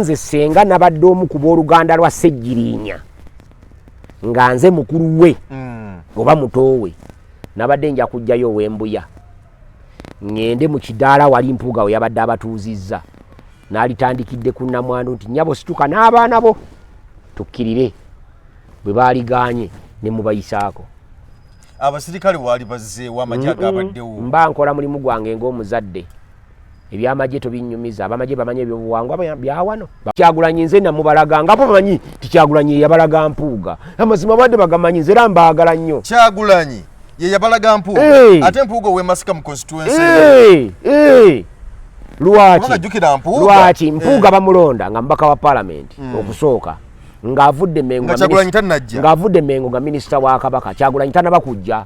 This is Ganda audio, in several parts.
nze senga nabadde omu ku booluganda lwa Ssejjirinya nga nze mukulu we oba mutowe nabadde nja kujjayo ow'embuya ngende mu kidaala wali Mpuuga we yabadde abatuuzizza n'alitandikidde ku nnamwandu nti nnyabo situka n'abaana bo tukkirire bwe baaliganye ne mubayisaako abasirikale wali bazze w'amagye agabaddewo mba nkola mulimu gwange ng'omuzadde ebyamagye tobinnyumiza abamagye bamanye ebyobuwangwa byawano Kyagulanyi nze namubalaganga abo bamanyi tikyagulanyi yabalaga Mpuuga amazima badde bagamanyi nze era mbaagala nnyo Kyagulanyi ye yabalaga Mpuuga ate Mpuuga we Masika mu constituency lwaki Mpuuga bamulonda nga mbaka wa parliament okusooka ng'avudde Mengo nga minisita wa Kabaka Kyagulanyi tanaba kujja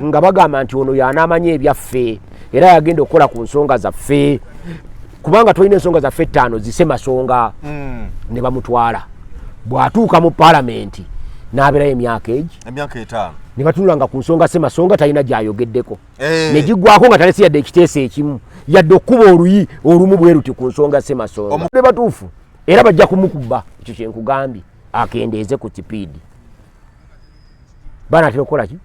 nga bagamba nti ono y'anaamanya ebyaffe era yagenda okukola ku nsonga zaffe kubanga tulina ensonga zaffe 5 zise masonga ne bamutwala bw'atuuka mu parliament n'abeerayo emyaka 5 ne batunulanga ku nsonga semasonga talina gy'ayogeddeko ne giggwako nga talesi yadde ekiteeso ekimu yadde okkuba oluyi olumu bwe ruti ku nsonga semasonga ne batuufu era bajja kumukuba ekyo kye nkugambye akendeeze ku kipiidi banaatera okukola ki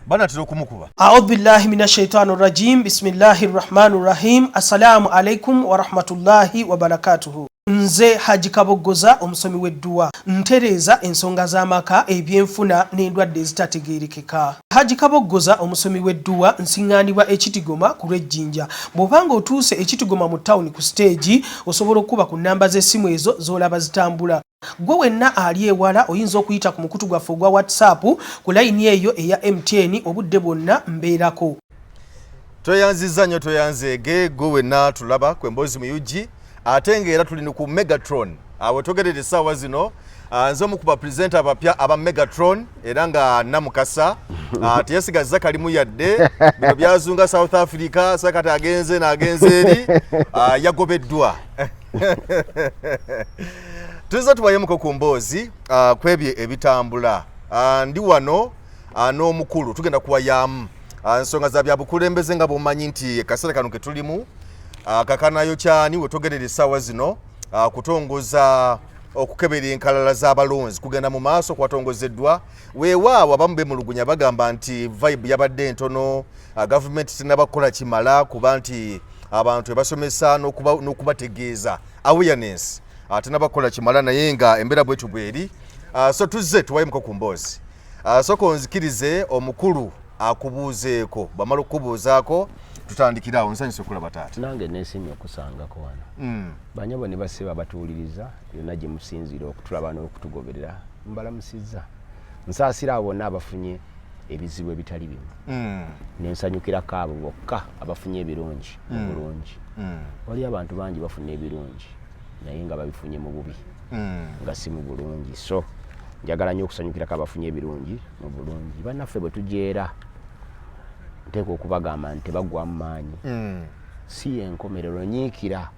banatera okumukuba a'udhu billahi minash shaitani rajim bismillahir rahmanir rahim assalamu alaikum wa rahmatullahi wa barakatuhu nze Haji Kaboggoza omusomi w'edduwa ntereeza ensonga z'amaka ebyenfuna n'endwadde ezitategeerekeka Haji Kaboggoza omusomi w'edduwa nsiŋŋaanibwa Ekitigoma ku Lwejjinja bw'obanga otuuse Ekitigoma mu ttawuni ku siteegi osobola okuba ku nnamba z'essimu ezo z'olaba zitambula gwe wenna ali ewala oyinza okuyita ku mukutu gwaffe ogwa WhatsApp ku layini eyo eya MTN obudde bwonna mbeerako toyanziza nnyo toyanzeege gwe wenna tulaba ku emboozi mu UG ate ng'era tuli ku Megatron awo togerere essaawa zino nze omu ku bapresenta abapya aba Megatron era nga namukasa teyasigaza kalimu yadde bino byazunga South Africa sakati agenze n'agenze eri yagobeddwa tuza tubayemuko ku mboozi kwebye ebitambula ndi wano n'omukulu tugenda kuwayamu nsonga za byabukulembeze nga bw'omanyi nti kaseera kano ke tulimu kakanayo kyani we togerera essaawa zino kutongoza okukebera enkalala z'abalonzi kugenda mu maaso kwatongozeddwa weewaawo abamu bemulugunya bagamba nti vibe yabadde entono gavumenti tenabakola kimala kuba nti abantu ebasomesa n'okubategeeza awareness tenabakola kimala naye nga embeera bwetu bweri so tuzze tuwayemuko ku mboozi soko nzikirize omukulu akubuuzeeko bamala okubuuzaako tutandikira awo nsanyuse okulaba taata nange neesimye okusangako wano banyabo ne basiba batuwuliriza yonna gye musinziira okutulaba n'okutugoberera mbalamusizza nsaasira abo bonna abafunye ebizibu ebitali bimu nensanyukirako abo bokka abafunye ebirungi obulungi wali abantu bangi bafuna ebirungi naye nga babifunye mu bubi nga si mu bulungi so njagala nnyo okusanyukirako abafunye ebirungi mu bulungi bannaffe bwe tujeera nteeka okubagamba nti tebagwa mu maanyi si enkomerero nyiikira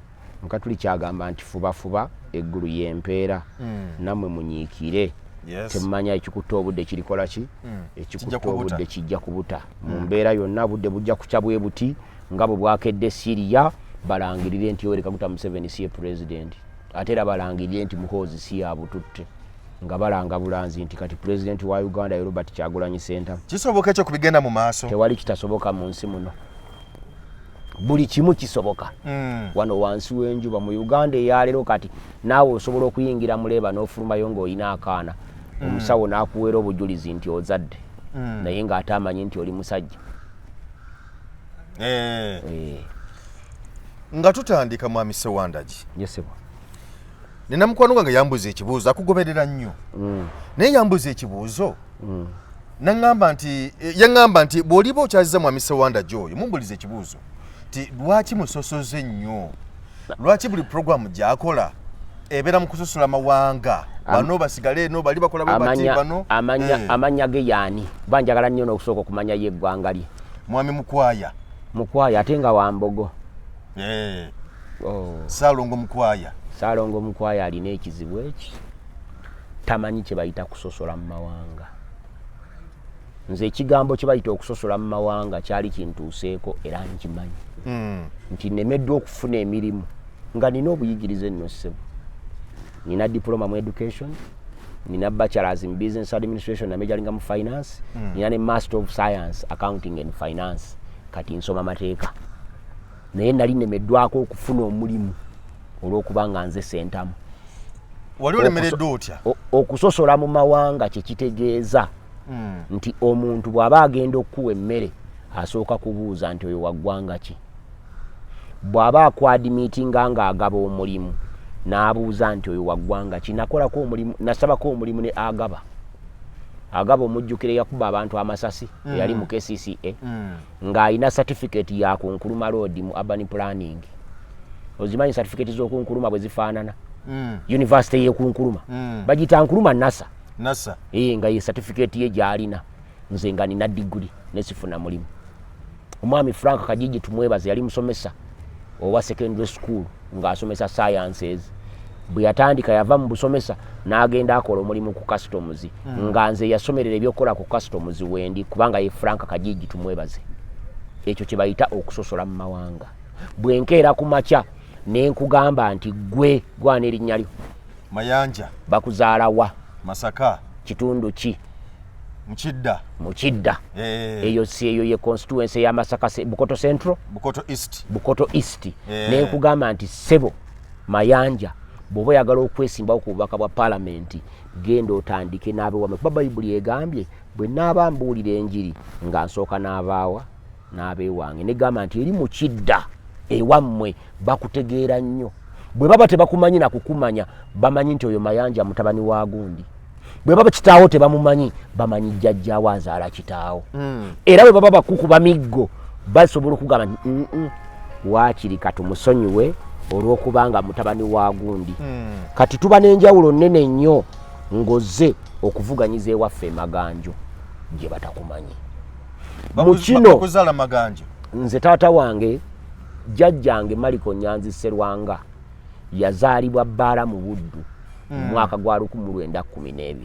muka tuli kyagamba nti fubafuba eggulu y'empeera nammwe munyiikire temumanya ekikutta obudde kirikola ki ekikutta obudde kijja kubuta mu mbeera yonna budde bujja kuca bwe buti nga bwe bwakedde Siriya balangirire nti Yoweri Kaguta Museveni si ye president ate era balangirire nti Muhoozi si yabututte nga balanga bulanzi nti kati president wa Uganda Robert Kyagulanyi Ssentamu kisoboka ekyo kubigenda mu maaso tewali kitasoboka mu nsi muno buli kimu kisoboka wano wansi w'enjuba mu Uganda eyaleero kati naawe osobola okuyingira muleeba n'ofulumayo ng'olina akaana omusawo n'akuweera obujulizi nti ozadde naye ng'ate amanyi nti oli musajja nga tutandika mwami Ssewandagi yesebwa nina mukwano gwange yambuza ekibuuzo akugoberera nnyo naye yambuza ekibuuzo yaŋŋamba nti bw'oliba okyaziza mwami Ssewandagi oyo mumbuliza ekibuuzo ti lwaki musosoze nnyo lwaki buli programu gy'akola ebeera mu kusosola mawanga bano basigale eno bali bakola bati bano amanya ge yaani kuba njagala nnyo n'okusooka okumanya ye eggwanga lye mwami Mukwaya ate nga Wambogo Saalongo Mukwaya alina ekizibu eki tamanyi kye bayita kusosola mu mawanga nze ekigambo kye bayita okusosola mu mawanga kyali kintuuseeko era nkimanyi nti nemeddwa okufuna emirimu nga nina obuyigirize nno ssebo nina diploma mu education, nina bachelor's in business administration na majoring mu finance, nina ne master of science accounting and finance. Kati nsoma mateeka. Naye nali nemeddwako okufuna omulimu olw'okubanga nze sentamu. Wali olemereddwa otya? Okusosola mu mawanga kye kitegeeza nti omuntu bw'aba agenda okuwa emmere asooka kubuuza nti oyo waggwanga ki. Bw'aba akwadimitinga ng'agaba omulimu n'abuuza nti oyo waggwanga ki. Nakolako omulimu, nasabako omulimu ne agaba omujjukire yakuba abantu amasasi yali mu KCCA ng'alina certificate ya Kunkuluma Road mu urban planning. Ozimanyi certificate z'okunkuluma bwe zifaanana? University ye Kunkuluma bagita Nkuluma NASA nga ye certificate ye gyalina. Nze nga nina degree nesifuna mulimu. Omwami Frank Kajiji tumwebaze yali musomesa owa secondary school ng'asomesa sciences. Bwe yatandika yava mu busomesa n'agenda akola omulimu ku customs nga nze yasomerera ebyokola ku customs wendi kubanga ye Frank Kajiji tumwebaze. Ekyo kye bayita okusosola mu mawanga. Bwe nkeera ku makya ne nkugamba nti gwe gwana erinnya lyo Mayanja bakuzaala wa Masaka kitundu ki Mukidda eyo si eyo ye constituency ya Masaka Bukoto Central Bukoto East ne nkugamba nti sebo Mayanja bw'oba oyagala okwesimbawo ku bubaka bwa parliament genda otandike n'abewame kuba Bayibuli egambye bwe naaba mbuulira enjiri nga nsooka n'abaawa n'abeewange negamba nti eri Mukidda ewammwe bakutegeera nnyo. Bwe baba tebakumanyi na kukumanya bamanyi nti oyo Mayanja mutabani wa gundi. Bwe baba kitaawo tebamumanyi bamanyi jjajja wanzaala kitaawo. Era bwe baba bakukuba miggo basobola okugamba waakiri katumusonyiwe olw'okubanga mutabani wa gundi. Kati tuba n'enjawulo nnene nnyo ng'ozze okuvuganyiza ewaffe Maganjo gye batakumanyi. Mu kino bakuzaala Maganjo nze taata wange jjajjange Maliko Nyanzi Sserwanga yazaalibwa Bbaala mu Buddu mu mwaka gwa 1912.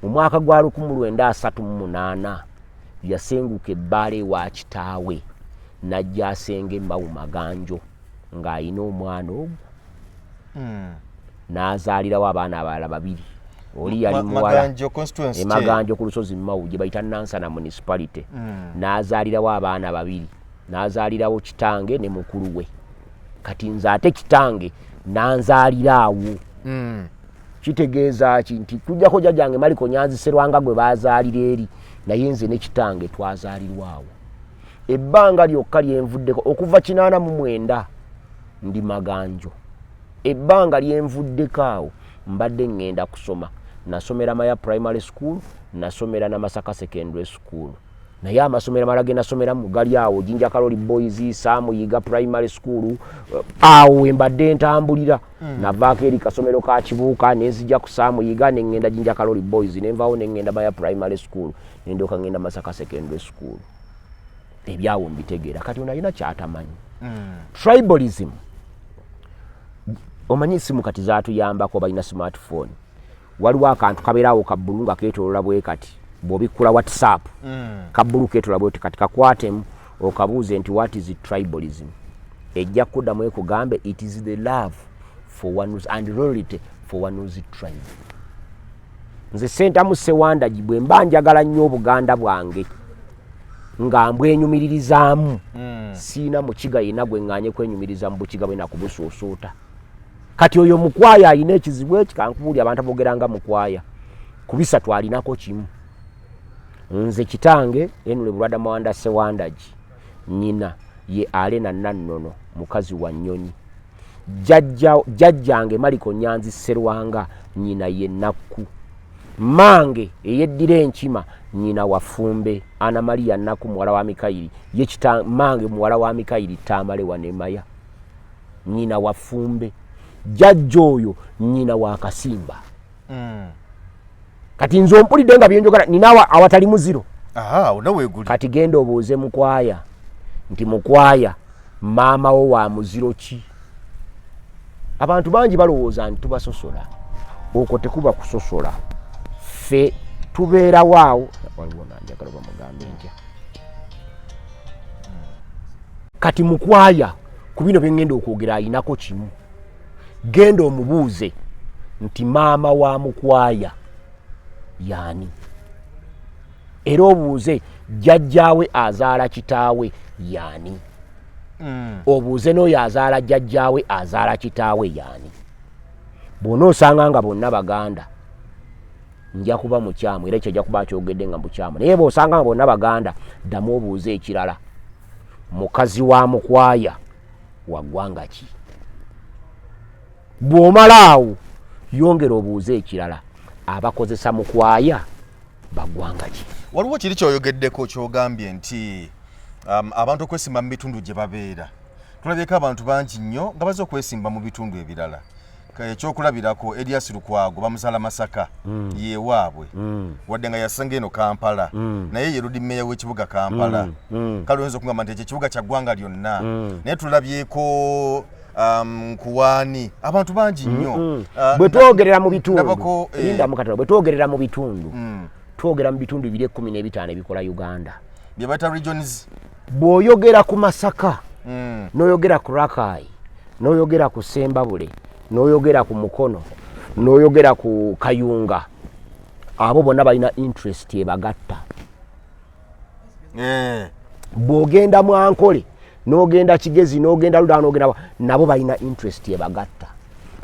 Mu mwaka gwa 1938 yasenguka Ebbaala ewa kitaawe n'ajja asenga Embawu Maganjo ng'ayina omwana ogwo. N'azaalirawo abaana abalala babiri. Oli yali muwala Maganjo ku lusozi Mmawu gye bayita Nansana municipality. N'azaalirawo abaana babiri. N'azaalirawo kitange ne mukulu we. Kati nze ate kitange nanzaaliraawo. Kitegeeza ki nti tujjako jjajjange Maliko Nyanzi Sserwanga gwe baazaalira eri naye nze ne kitange twazaalirwawo. Ebbanga lyokka lyenvuddeko okuva 89 ndi Maganjo. Ebbanga lyenvuddeko awo mbadde ngenda kusoma. Nasomera Maya Primary School, nasomera na Masaka Secondary School. Naye amasomero amalala nasomera mu gali awo Jinja Kaloli Boys, Samuyiga Primary School awo embadde ntambulira. Navaako eri kasomero ka Kibuuka nenzija ku Samuyiga ne ngenda Jinja Kaloli Boys ne nvaawo ne ngenda Maya Primary School ne ndoka ngenda Masaka Secondary School. Ebyawo mbitegeera kati ono alina kyatamanyi. Tribalism omanyi simu kati zaatuyambako balina smartphone. Waliwo akantu kabeerawo kabbulu nga keetoolola bwe kati bw'obikkula WhatsApp kabbulu keetoolola bwe kati kakwatemu okabuuze nti what is tribalism. Ejja kuddamu ekugambe it is the love for one's and loyalty for one's tribe. Nze Sentamu Ssewandagi bwe mba njagala nnyo Obuganda bwange nga mbwenyumirizaamu siina mukiga yenna gwe ŋŋaanye kwenyumiriza mu bukiga bwe nakubusuusuuta. Kati oyo mukwaya alina ekizibu ekikankubuulya abantu abogeranga mukwaya kubisatu alinako kimu. Nze kitange Henry Bulwada Mawanda Ssewandagi nnyina ye Alena Nannono mukazi wa Nnyonyi. Jjajjange Maliko Nyanzi Sserwanga nnyina ye Nakku. Mange eyeddira enkima nnyina wa Fumbe. Ana Maria Nakku muwala wa Mikayiri ye mange muwala wa Mikayiri Tamale wa Nemaya nnyina wa Fumbe. Jjajja oyo nnyina wa Kasimba. Kati nze ompulidde nga byenjogera nina awatali muziro. Onaweeguli. Kati genda obuuze mukwaya nti mukwaya maama wo wa muziro ki. Abantu bangi balowooza nti tubasosola. Okwo tekuba kusosola. Ffe tubeerawo awo waliwo nanjagala bamugambe ntya. Kati mukwaya ku bino bye ngenda okwogera ayinako kimu. Genda omubuuze nti maama wa Mukwaya yani era obuuze jjajjaawe azaala kitaawe yani obuuze n'oyo azaala jjajjaawe azaala kitaawe yani bw'ona osanga nga bonna baganda nja kuba mukyamu era ekyo ajja kuba kyogedde nga mukyamu naye bw'osanga nga bonna baganda ddamu obuuze ekirala mukazi wa Mukwaya wa ggwanga ki bw'omalaawo yongera obuuze ekirala abakozesa Mukwaya baggwanga ki waliwo kiri kyoyogeddeko kyogambye nti abantu okwesimba mu bitundu gye babeera tulabyeko abantu bangi nnyo nga baze okwesimba mu bitundu ebirala ekyokulabirako Elias Lukwago bamusala Masaka yewaabwe wadde nga yasenga eno Kampala naye ye Ludi Meya w'ekibuga Kampala kale oyinza okugamba nti ekyo ekibuga kya ggwanga lyonna naye tulabyeko Nkuwaani abantu bangi nnyo bwe twogerera mu bitundu linda mukatalo bwe twogerera mu bitundu twogera mu bitundu 15 ebikola Uganda bye bayita regions bw'oyogera ku Masaka n'oyogera ku Rakai n'oyogera ku Sembabule n'oyogera ku Mukono n'oyogera ku Kayunga abo bonna balina interest ebagatta bw'ogenda mu Ankole n'ogenda Kigezi n'ogenda Luda n'ogenda nabo balina interest ebagatta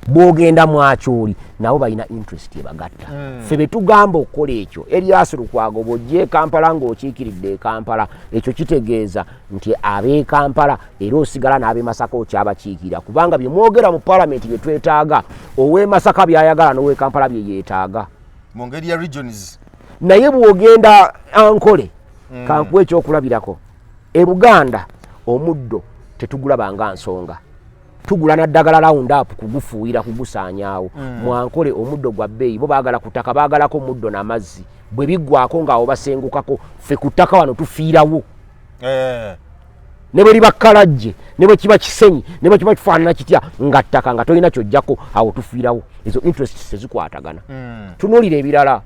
bw'ogenda mu Acholi nabo balina interest ebagatta ffe be tugamba okukola ekyo Elias Lukwago bw'ojja Kampala ng'okiikiridde Kampala ekyo kitegeeza nti ab'e Kampala era osigala n'ab'e Masaka okyabakiikira kubanga bye mwogera mu Parliament bye twetaaga ow'e Masaka by'ayagala n'ow'e Kampala bye yeetaaga mu ngeri ya regions naye bw'ogenda Ankole kankuwa ekyokulabirako e Buganda omuddo tetugulabanga nsonga tugula naddagala round up kugufuuyira kugusaanyaawo Mwankole omuddo gwa bbeeyi bo baagala kutaka baagalako omuddo n'amazzi bwe biggwako ng'awo basengukako ffe ku ttaka wano tufiirawo ne bwe liba kkalajje ne bwe kiba kisenyi ne bwe kiba kifaanana kitya nga ttaka nga tolina kyojjako awo tufiirawo ezo interests tezikwatagana tunuulira ebirala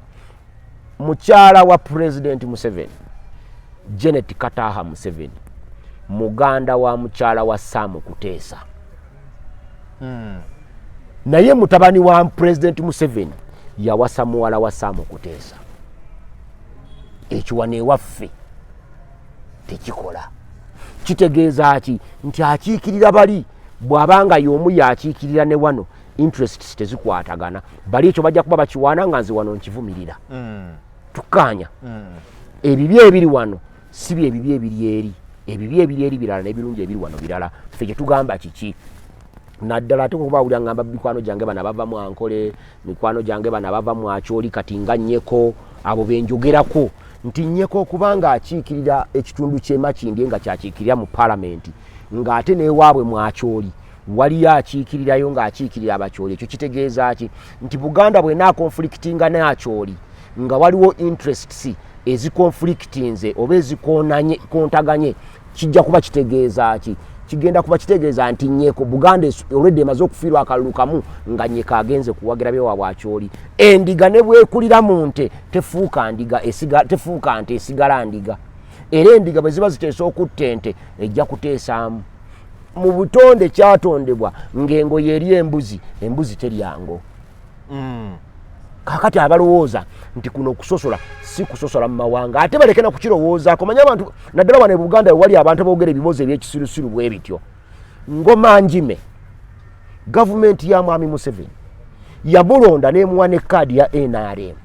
mukyala wa President Museveni Janet Kataha Museveni muganda wa mukyala wa Sam Kuteesa naye mutabani wa President Museveni yawasa muwala wa Sam Kuteesa ekyo wane waffe tekikola kitegeeza ki nti akiikirira bali bw'abanga y'omu yakiikirira ne wano interests tezikwatagana bali ekyo bajja kuba bakiwaana nga nze wano nkivumirira tukkaanya ebibi ebiri wano si bye ebibi ebiri eri ebibi ebiri eri birala n'ebirungi ebiri wano birala ffe kye tugamba kiki naddala ate kuba awulira ngamba mikwano gyange bana bava mu Ankole mikwano gyange bana bava mu Acholi kati nga Nnyeko abo benjogerako nti Nnyeko kubanga akiikirira ekitundu ky'e Makindye nga kyakiikirira mu Parliament ng'ate n'ewaabwe mu Acholi waliyo akiikirirayo ng'akiikirira Abacholi ekyo kitegeeza ki nti Buganda bwena konflictinga ne Acholi nga waliwo interests ezikonflictinze oba ezikontaganye kijja kuba kitegeeza ki kigenda kuba kitegeeza nti Nnyeko Buganda already emaze okufiirwa akalulu kamu nga Nnyeko agenze kuwagira byewaabwe Acholi endiga ne bwekulira mu nte tefuuka nte esigala ndiga era endiga bwe ziba ziteesa okutta ente ejja kuteesaamu mu butonde kyatondebwa ng'engo yeri embuzi teryango kakati abalowooza nti kuno okusosola si kusosola mu mawanga ate balekena kukirowoozaako manya abantu naddala wano e Buganda wali abantu aboogera ebibuuzo ebyekisirusiru bwe bityo Ngoma Njime gavumenti ya Mwami Museveni yamulonda n'emuwa ne kkaadi ya NRM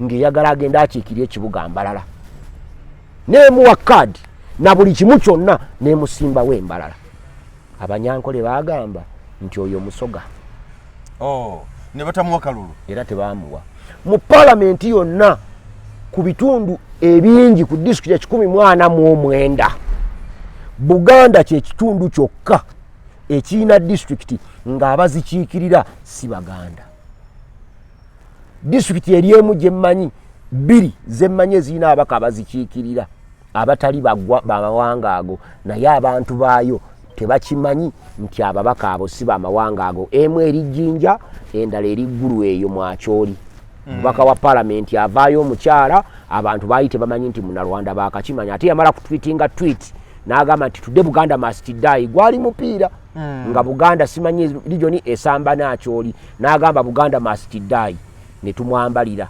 ng'eyagala agenda akiikirya ekibuga Mbalala n'emuwa kkaadi na buli kimu kyonna n'emusimbawo e Mbalala Abanyankole baagamba nti oyo musoga ne batamuwa kalulu era tebamuwa mu Parliament yonna ku bitundu ebingi ku district ya 149 Buganda kye kitundu kyokka ekirina district ng'abazikiikirira si Baganda district eriemu gye mmanyi 2 zemmanyi ezirina abaka abazikiikirira abatali bamawanga ago naye abantu baayo tebakimanyi nti ababaka abo si bamawanga ago emu eri Jjinja endala eri ggulu eyo mu Acholi mubaka wa Parliament avaayo omukyala abantu baayite bamanyi nti Munnarwanda baakakimanya ate yamala kutwitinga tweet n'agamba nti tudde Buganda must die gwali mupiira nga Buganda simanyi region esamba nakyoli n'agamba Buganda must die ne tumwambalira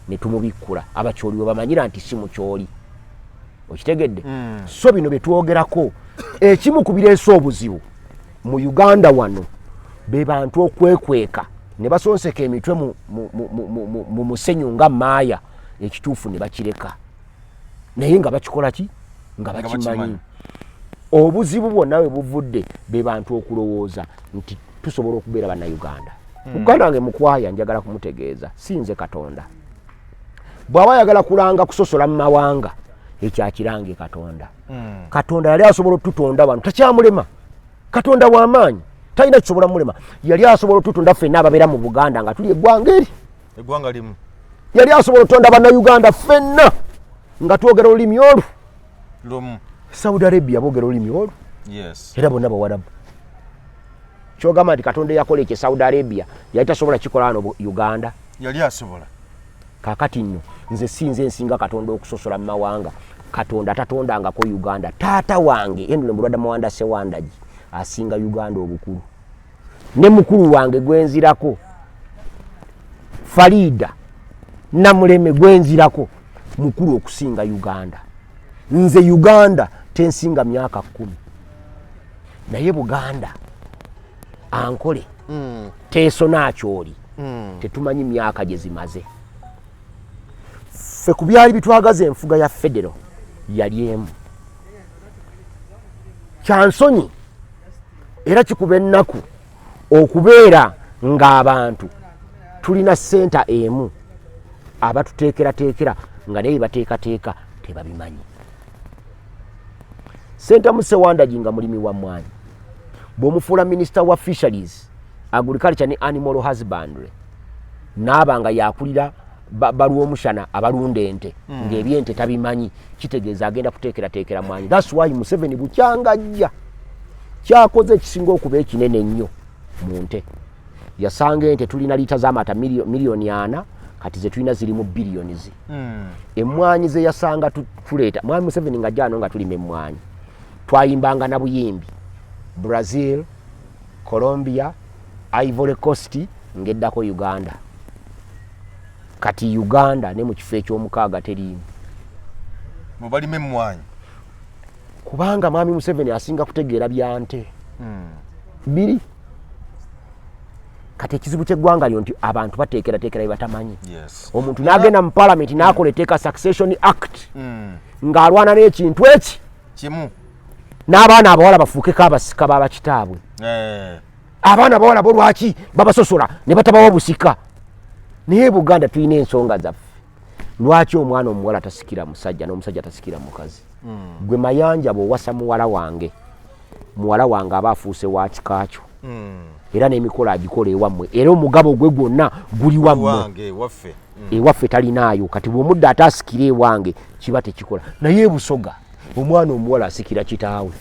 ne tumubikkula abakyoli we bamanyira nti si mukyoli okitegedde so bino betwogerako ekimu ku bireese obuzibu mu Uganda wano be bantu okwekweka ne basonseka emitwe mu musenyu nga maaya ekituufu ne bakireka naye nga bakikola ki nga bakimanyi obuzibu bwonna we buvudde be bantu okulowooza nti tusobola okubeera bannayuganda muganda wange mukwaya njagala kumutegeeza sinze Katonda bw'aba ayagala kulanga kusosola mu mawanga ekyakirange Katonda Katonda yali asobola otutonda wano takyamulema Katonda w'amaanyi talina kisobola mulema yali asobola otutonda ffenna ababeera mu Buganda nga tuli eggwanga limu yali asobola otonda bannayuganda ffenna nga twogera olulimi olwo lumu Saudi Arabia boogera olulimi olwo era bonna bawarabu kyogamba nti Katonda yakola ekyo Saudi Arabia yali tasobola kikola wano Uganda yali asobola kakati nno nze sinze nsinga Katonda okusosola mu mawanga Katonda tatondangako Uganda taata wange endule mulwadda Mawanda Sewandagi asinga Uganda obukulu ne mukulu wange gwenzirako Farida Namuleme gwenzirako mukulu okusinga Uganda nze Uganda tensinga myaka 10 naye Buganda ankole teso nakyoli tetumanyi myaka gye zimaze ffe ku byali bitwagaza enfuga ya federo yali emu kyansonyi era kikuba ennaku okubeera ng'abantu tulina senta emu abatuteekerateekera nga naye bateekateeka tebabimanyi Senta Musewandagi nga mulimi wa mmwanyi bw'omufuula Minister wa Fisheries Agriculture ne Animal Husbandry n'aba nga yakulira balw'omushana abalunda ente ng'ebyente tabimanyi kitegeeza agenda kuteekerateekera mwanyi. That's why Museveni bukyangajja kyakoze ekisinga okuba ekinene ennyo mu nte yasanga ente tulina liita z'amata miliyoni 4 kati ze tulina ziri mu billions emmwanyi ze yasanga tuleeta mwami Museveni nga jano nga tulima emmwanyi twayimbanga na buyimbi Brazil, Colombia, Ivory Coast ng'eddako Uganda. Kati Uganda ne mu kifo eky'omukaaga teriimu mubalime emmwanyi kubanga mwami Museveni asinga kutegeera bya nte biri kati ekizibu ky'eggwanga lyo nti abantu bateekerateekera batamanyi omuntu n'agenda mu parliament n'akola etteeka Succession Act ng'alwana n'ekintu eki kimu n'abaana abawala bafuukeko abasika babakitaabwe abaana abawala bo lwaki babasosola ne batabawa busika naye Buganda tulina ensonga zaffe lwaki omwana omuwala tasikira musajja n'omusajja tasikira mukazi gwe mayanja bw'owasa muwala wange aba afuuse wa kikaakyo era n'emikolo agikola ewammwe era omugabo gwe gwonna guli wammwe ewaffe talinaayo kati bw'omudde ate asikira ewange kiba tekikola naye Busoga omwana omuwala asikira kitaawe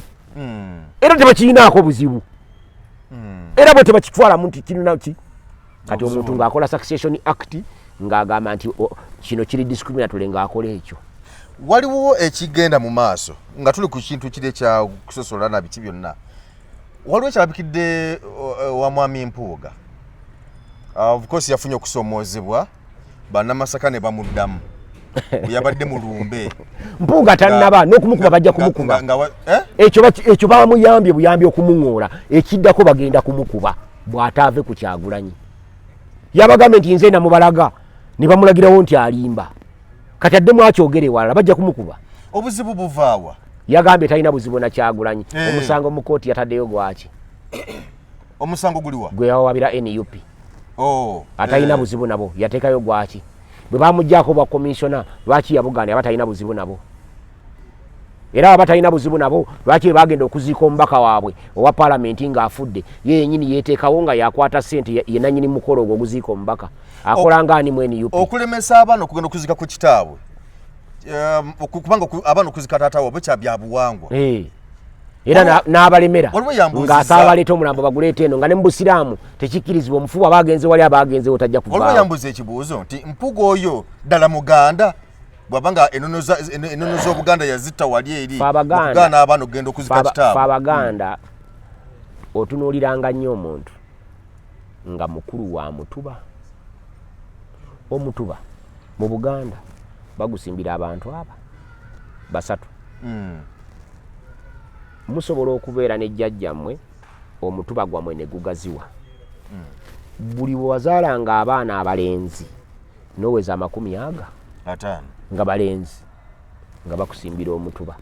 era tebakirinaako buzibu era bwe tebakitwalamu nti kirina ki kati omuntu ng'akola Succession Act ng'agamba nti kino kiri discriminatory ng'akola ekyo. Waliwo ekigenda mu maaso nga tuli ku kintu kiri kya kusosola na biti byonna waliwo ekyalabikidde wa mwami Mpuuga of course yafunye okusomoozebwa bannamasaka ne bamuddamu yabadde mu lumbe Mpuuga tannaba n'okumukuba bajja kumukuba ekyo bamuyambye buyambi okumuŋoola ekiddako bagenda kumukuba bw'ataave ku Kyagulanyi yabagambe nti nze namubalaga ne bamulagirawo nti alimba kati addemu akyogere wala bajja kumukuba obuzibu buvaawa yagambye talina buzibu na Kyagulanyi omusango mu kooti yataddeyo gwaki omusango guliwa gwe yawabira NUP atalina buzibu nabo yateekayo gwaki bwe bamuggyako bwa komisona lwaki yabuganda abatalina buzibu nabo era abatalina buzibu nabo lwaki bagenda okuziika omubaka waabwe owa palamenti ng'afudde ye yennyini yeeteekawo nga yakwata ssente ye nannyini mukolo ogwo oguziika omubaka akola ng'ani mu NUP okulemesa abaana okugenda okuziika ku kitaabwe kubanga abaana okuziika taata waabwe kya bya buwangwa era n'abalemera ng'asaabaleeta omulambo baguleeta eno nga ne mu busiraamu tekikkirizibwa omufu abagenze wali abagenzewo tajja kuvaawo. Waliwo yambuza ekibuuzo nti Mpuuga oyo ddala Muganda bwabanga enono z'Obuganda yazita wali eri okugana abaana okugenda okuzika kitaabu. Abaganda otunuuliranga nnyo omuntu nga mukulu wa mutuba. Omutuba mu Buganda bagusimbira abantu aba basatu. Musobola okubeera ne jjajjammwe omutuba gwammwe ne gugaziwa. Buli wazaalanga abaana abalenzi n'oweza 50 nga balenzi nga bakusimbira omutuba.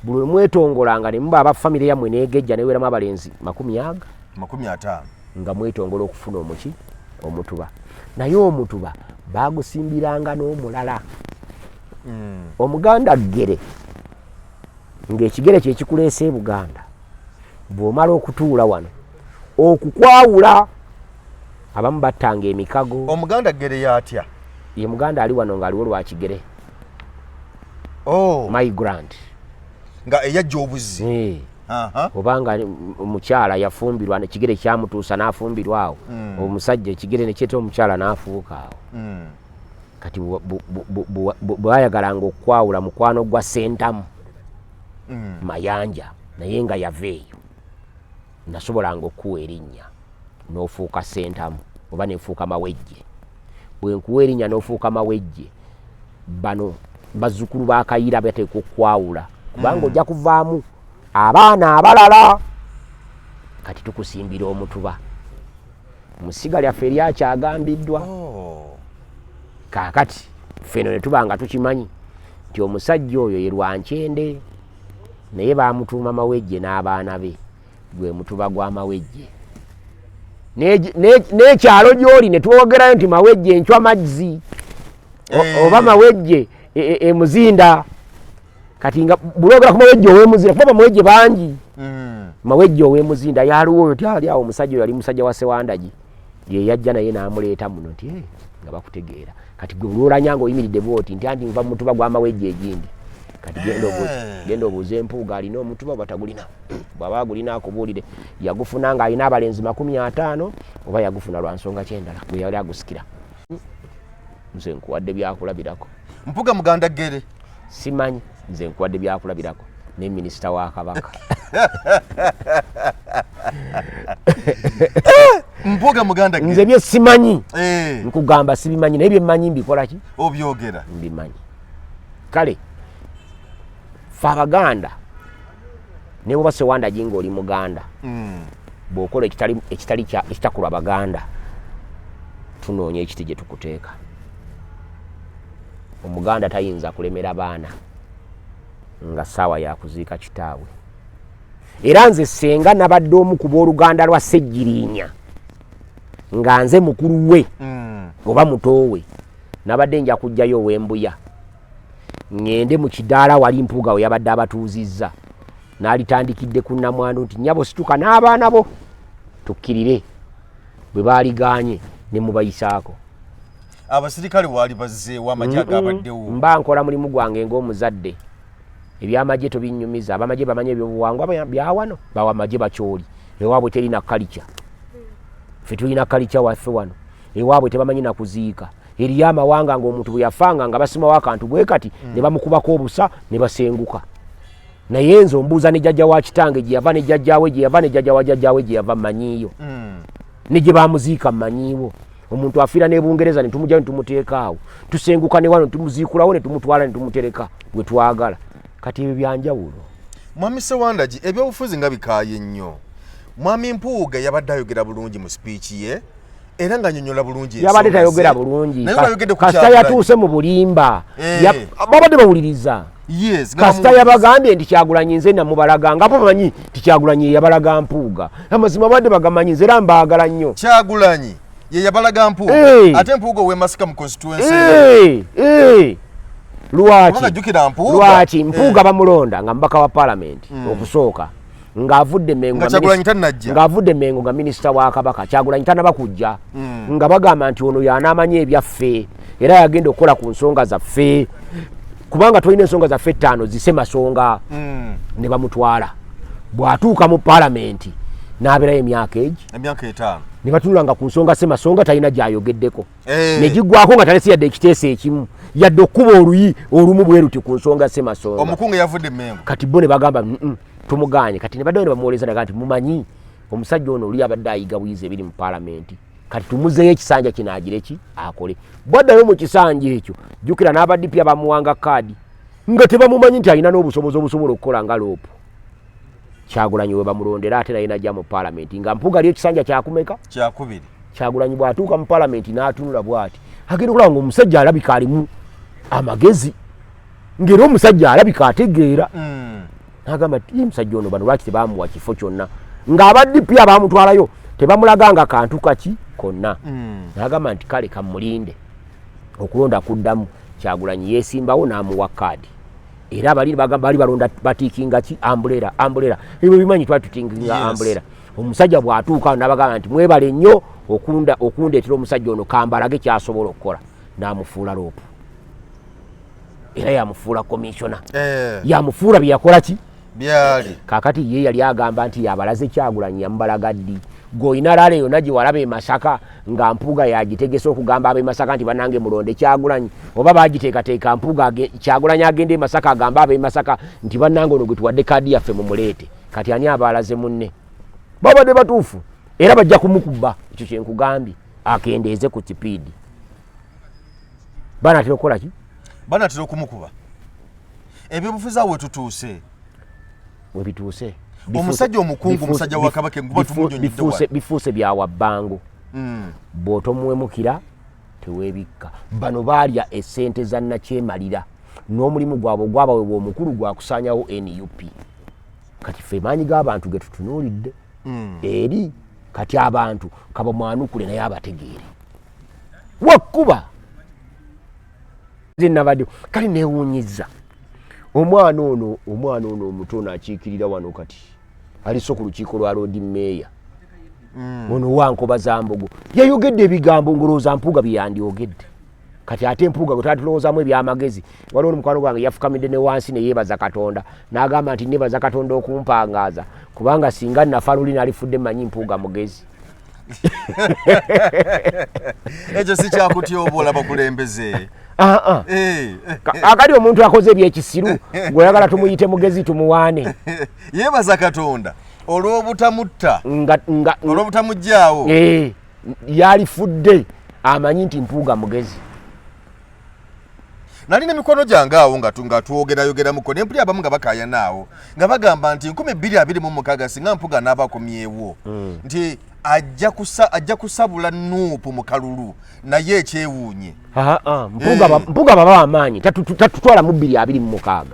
Buli mwetongolanga ne muba abafamire yammwe neegejja neweeramu abalenzi 50 nga mwetongola okufuna omutuba. Naye omutuba bagusimbiranga n'omulala. Omuganda ggere ng'ekigere kye kikuleesa e Buganda bw'omala okutuula wano okukwawula abamu battanga emikago. Omuganda ggere yatya? Ye Muganda ali wano ng'aliwo lwa kigere. Migrant nga eyajja obuzi. Obanga omukyala yafumbirwa nekigere kyamutuusa n'afumbirwa awo. Omusajja ekigere ne kyeta omukyala n'afuuka awo. Kati bwayagalanga okukwawula mukwano gwa Sentamu Mayanja naye nga yava eyo nasobolanga okuwa erinnya n'ofuuka Sentamu oba nefuuka Mawejje. Bwe nkuwa erinnya n'ofuuka Mawejje bano bazzukulu ba Kayiira bateekwa okukwawula kubanga ojja kuvaamu abaana abalala. Kati tukusimbira omutuba. Musiga lyaffe lyakyagambiddwa. Kaakati ffeno ne tuba nga tukimanyi nti omusajja oyo ye Lwankyende naye baamutuuma Mawejje n'abaana be gwe mutuba gwa Mawejje. N'ekyalo gy'oli ne twogerayo nti Mawejje encwa mazzi oba Mawejje emuzinda. Kati nga bulogera ku Mawejje ow'emuzinda kuba Mawejje bangi. Mawejje ow'emuzinda yaliwo oyo tyali awo omusajja oyo yali musajja wa Sewandagi ye yajja naye n'amuleeta muno nti nga bakutegeera. Kati gwe bulolanya ng'oyimiridde bw'oti nti anti nva mu mutuba gwa Mawejje egindi. Kati genda obuuza empuuga alina omutuba oba tagulina. Bw'aba agulina akubuulire yagufuna ng'alina abalenzi 50 oba yagufuna lwa nsonga ky'endala gwe yali agusikira. Nze nkuwadde byakulabirako. Mpuuga Muganda ggere? Simanyi. Nze nkuwadde byakulabirako ne minisita wa Kabaka. Mpuuga Muganda ggere? Nze bye simanyi. Nkugamba sibimanyi naye bye mmanyi mbikola ki? Obyogera. Mbimanyi. Kale ffe Abaganda ne bw'oba Sewandagi ng'oli Muganda bw'okola ekitakulwa Baganda tunoonya ekiti gye tukuteeka. Omuganda tayinza kulemera baana nga ssaawa yakuziika kitaawe. Era nze senga nabadde omu ku b'oluganda lwa Ssejjirinya nga nze mukulu we oba mutoowe nabadde nja kujjayo ow'embuya ngende mu kidaala wali Mpuuga we yabadde abatuuzizza n'alitandikidde ku nnamwandu nti nnyabo situka n'abaana bo tukkirire. Bwe baaligaanye ne mubayisaako. Abasirikale waali bazzeewo amagye agabaddewo? Mba nkola mulimu gwange ng'omuzadde. Ebyamagye tobinnyumiza. Abamagye bamanyi ebyobuwangwa byawano bawa amagye bakyoli. Ewaabwe terina kalica. Ffe tulina kalica waffe wano. Ewaabwe tebamanyi na kuziika. Eriyo amawanga ng'omuntu bwe yafanga nga basimawo akantu bwe kati ne bamukubako obusa ne basenguka. Naye nze ombuuza ne jjajja wa kitange gye yava ne jjajjaawe gye yava ne jjajja wa jjajjaawe gye yava mmanyiiyo. Ne gye baamuziika mmanyiiwo. Omuntu afiira ne Bungereza ne tumujja ne tumuteeka awo. Tusenguka ne wano ne tumuziikulawo ne tumutwala ne tumutereka gwe twagala. Kati ebyo byanjawulo. Mwami Sewandagi ebyobufuzi nga bikaaye nnyo. Mwami Mpuuga yabadde ayogera bulungi mu speech ye era nga nyonyola bulungi. Yabadde tayogera bulungi. Kasita yatuuse mu bulimba. Babadde bawuliriza. Kasita yabagambye nti Kyagulanyi nze namubalaga nga bamanyi nti Kyagulanyi yabalaga Mpuuga. Amazima badde bagamanyi nze era mbaagala nnyo. Kyagulanyi ye yabalaga Mpuuga ate Mpuuga owe Masaka mu constituency. Lwaki Mpuuga bamulonda nga mbaka wa parliament okusooka ng'avudde Mengo nga minisita wa Kabaka Kyagulanyi tanaba kujja nga bagamba nti ono y'anaamanyi ebyaffe era yagenda okukola ku nsonga zaffe kubanga tulina ensonga zaffe 5 zise masonga ne bamutwala bw'atuuka mu parliament n'abeerayo emyaka 5 ne batunulanga ku nsonga Ssemasonga talina gy'ayogeddeko ne giggwako nga talesi yadde ekiteeso ekimu yadde okkuba oluyi olumu bwe luti ku nsonga Ssemasonga. Omukungu yavudde Mengo. Kati bo ne bagamba tumuganye. Kati ne baddayo ne bamuwoleza naga nti mumanyi omusajja ono oli abadde ayiga buyizi ebiri mu paalamenti. Kati tumuzeeyo ekisanja kinaagire ki akole. Bwaddayo mu kisanja ekyo jjukira n'abaddipi abamuwanga kaadi nga tebamumanyi nti alina n'obusobozi obusobola okukola nga loopu. Kyagulanyi we bamulondera ate naye najja mu paalamenti nga Mpuuga ali ekisanja kyakumeka kyakubiri. Kyagulanyi bw'atuuka mu paalamenti n'atunula bw'ati agenda okulaba ng'omusajja alabika alimu amagezi ng'era omusajja alabika ategeera. N'agamba nti omusajja ono bano lwaki tebaamuwa kifo kyonna ng'abaddipi abaamutwalayo tebamulaganga kantu kaki konna. N'agamba nti kale kamulinde okulonda kuddamu. Kyagulanyi yeesimbawo n'amuwa kaadi era bali balonda batiikinga ki ambulera ebyo bimanyi twatutikinga ambulera. Omusajja bw'atuuka n'abagamba nti mwebale nnyo okundeetera omusajja ono kambalage kyasobola okukola. N'amufuula loopu era yamufuula komishona yamufuula bye yakola ki byali. Kaakati ye yali agamba nti yabalaze Kyagulanyi yamubalaga ddi g'olina laala yonna gye walaba e Masaka nga Mpuuga yagitegese okugamba ab'e Masaka nti bannange mulonde Kyagulanyi oba baagiteekateeka Mpuuga Kyagulanyi agende e Masaka agamba ab'e Masaka nti bannange ono gwe tuwadde kaadi yaffe mumuleete. Kati ani abaalaze munne babadde batuufu era bajja kumukuba. Ekyo kye nkugambye akendeeze ku kipiidi. Banaatera okukola ki? Banaatera okumukuba. Ebyobufuzi awo wetutuuse we bituuse omusajja omukungu omusajja wa Kabaka enguba tumunyonyidde bifuuse byawa bbango. Bw'otomuwemukira teweebikka. Bano baalya essente za Nakyemalira n'omulimu gwabwe ogwabaweebwa omukulu gwa kusaanyawo NUP. Kati ffe maanyi g'abantu ge tutunuulidde eri kati abantu kabamwanukule naye abategeere wakkuba zinabadde. Kale neewuunyizza omwana ono omutono akiikirira wano kati aliso ku lukiiko lwa Lord Mayor ono Wankoba Zambogo yayogedde ebigambo ngolooza Mpuuga bye yandyogedde. Kati ate Mpuuga gwe tatulowoozamu ebyamagezi. Waliwo omukwano gwange yafukamidde ne wansi ne yeebaza Katonda n'agamba nti neebaza Katonda okumpangaaza kubanga singa Nafaluli nalifudde mmanyi Mpuuga mugezi. Ekyo si kyakutyoboola bakulembeze. Akali omuntu akoze ebyekisiru gw'oyagala tumuyite mugezi tumuwaane. Yeebaza Katonda olw'obutamutta olw'obutamuggyaawo. Yalifudde amanyi nti Mpuuga mugezi. Nalina emikono gyange awo nga twogerayogeramuko ne mpulira abamu nga bakaayanaawo nga bagamba nti 2026 singa Mpuuga n'abakomyewo nti ajja kusabula Nuupu mu kalulu naye ekyewuunye. Mpuuga baba amaanyi tatutwala mu 2026